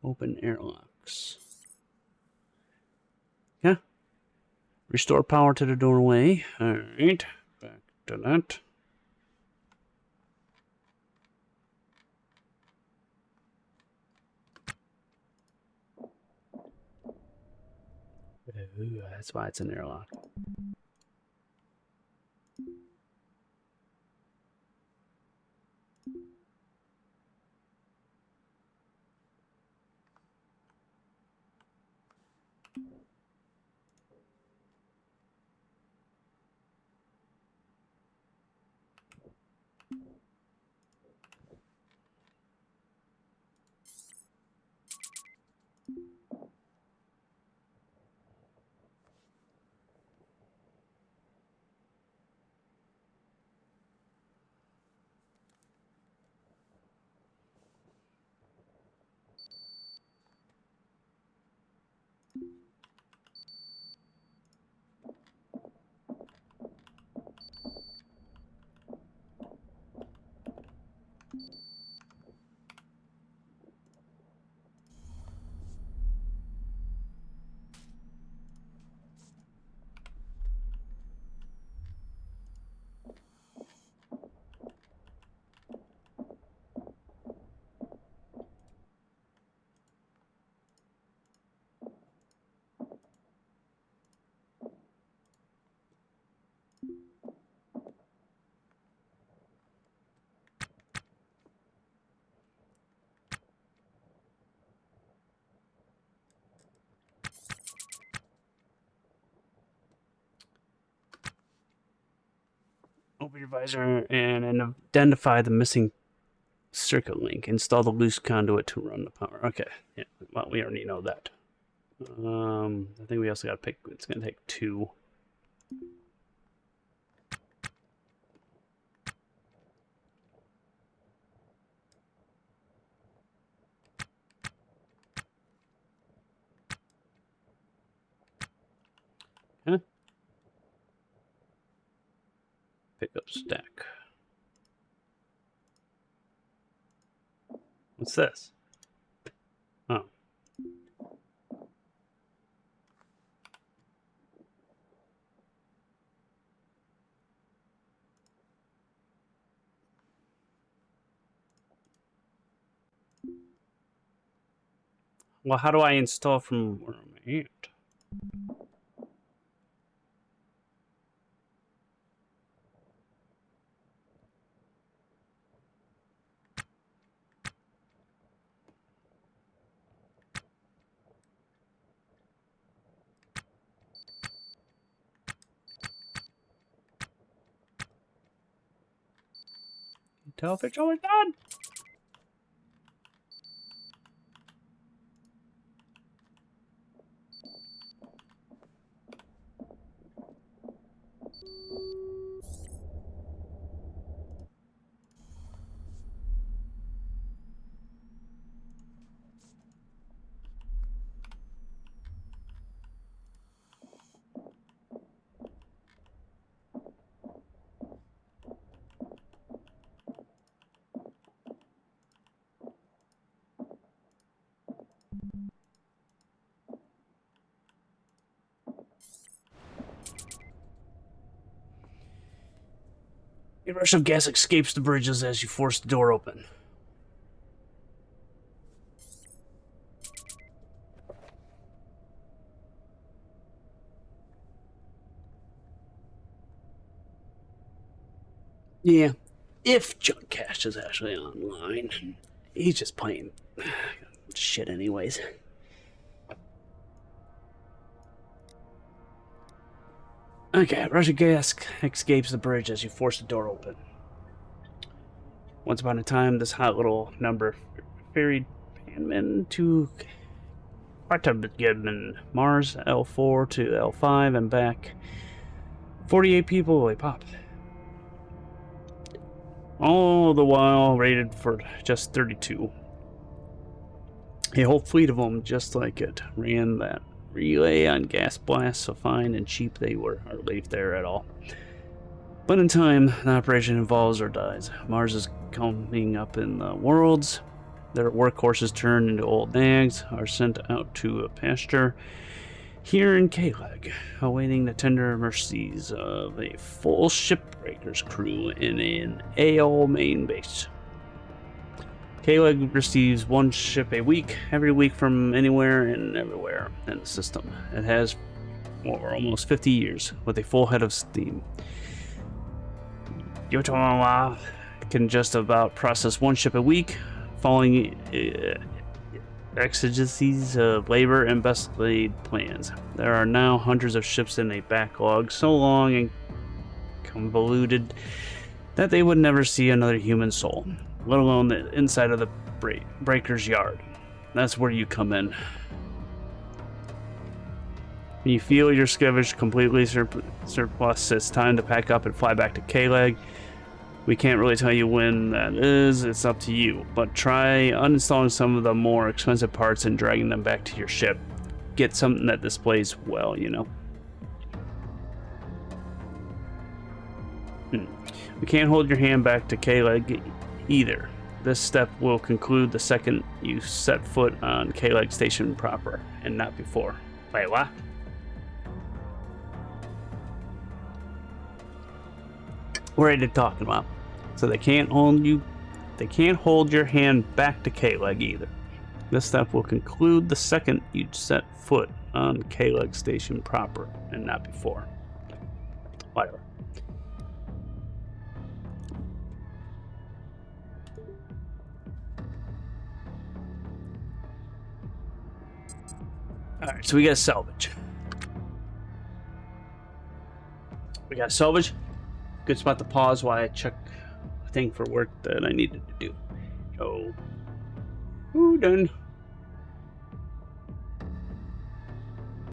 Open airlocks. Yeah. Restore power to the doorway. Alright. Back to that. Ooh, that's why it's an airlock. Open your visor and identify the missing circuit link. Install the loose conduit to run the power. Okay, yeah. Well, we already know that. I think we also got to pick. It's going to take 2. Huh? Pick up stack. What's this? Oh. Well, how do I install from where I'm at? Tell if it's always done. A rush of gas escapes the bridges as you force the door open. Yeah, if Junk Cash is actually online. He's just playing shit anyways. Okay, Russian gas escapes the bridge as you force the door open. Once upon a time, this hot little number ferried Panman to Mars, L4 to L5 and back. 48 people away popped. All the while rated for just 32. A whole fleet of them, just like it, ran that relay on gas blasts, so fine and cheap they were hardly there at all. But in time, the operation evolves or dies. Mars is coming up in the worlds. Their workhorses turn into old nags, are sent out to a pasture here in Kalag, awaiting the tender mercies of a full shipbreakers crew in an AO main base. Kalag receives one ship a week, every week from anywhere and everywhere in the system. It has for almost 50 years, with a full head of steam. Yotomawa can just about process one ship a week, following exigencies of labor and best laid plans. There are now hundreds of ships in a backlog so long and convoluted that they would never see another human soul, let alone the inside of the breaker's yard. That's where you come in. When you feel your scavenge completely surplus, it's time to pack up and fly back to Kalag. We can't really tell you when that is, it's up to you, but try uninstalling some of the more expensive parts and dragging them back to your ship. Get something that displays well, you know. We can't hold your hand back to Kalag either. This step will conclude the second you set foot on Kalag Station proper, and not before. Wait, what? What are they talking about? So they can't hold your hand back to Kalag either. This step will conclude the second you set foot on Kalag Station proper, and not before. Whatever. Alright, so we got salvage. Good spot to pause while I check a thing for work that I needed to do. So, done.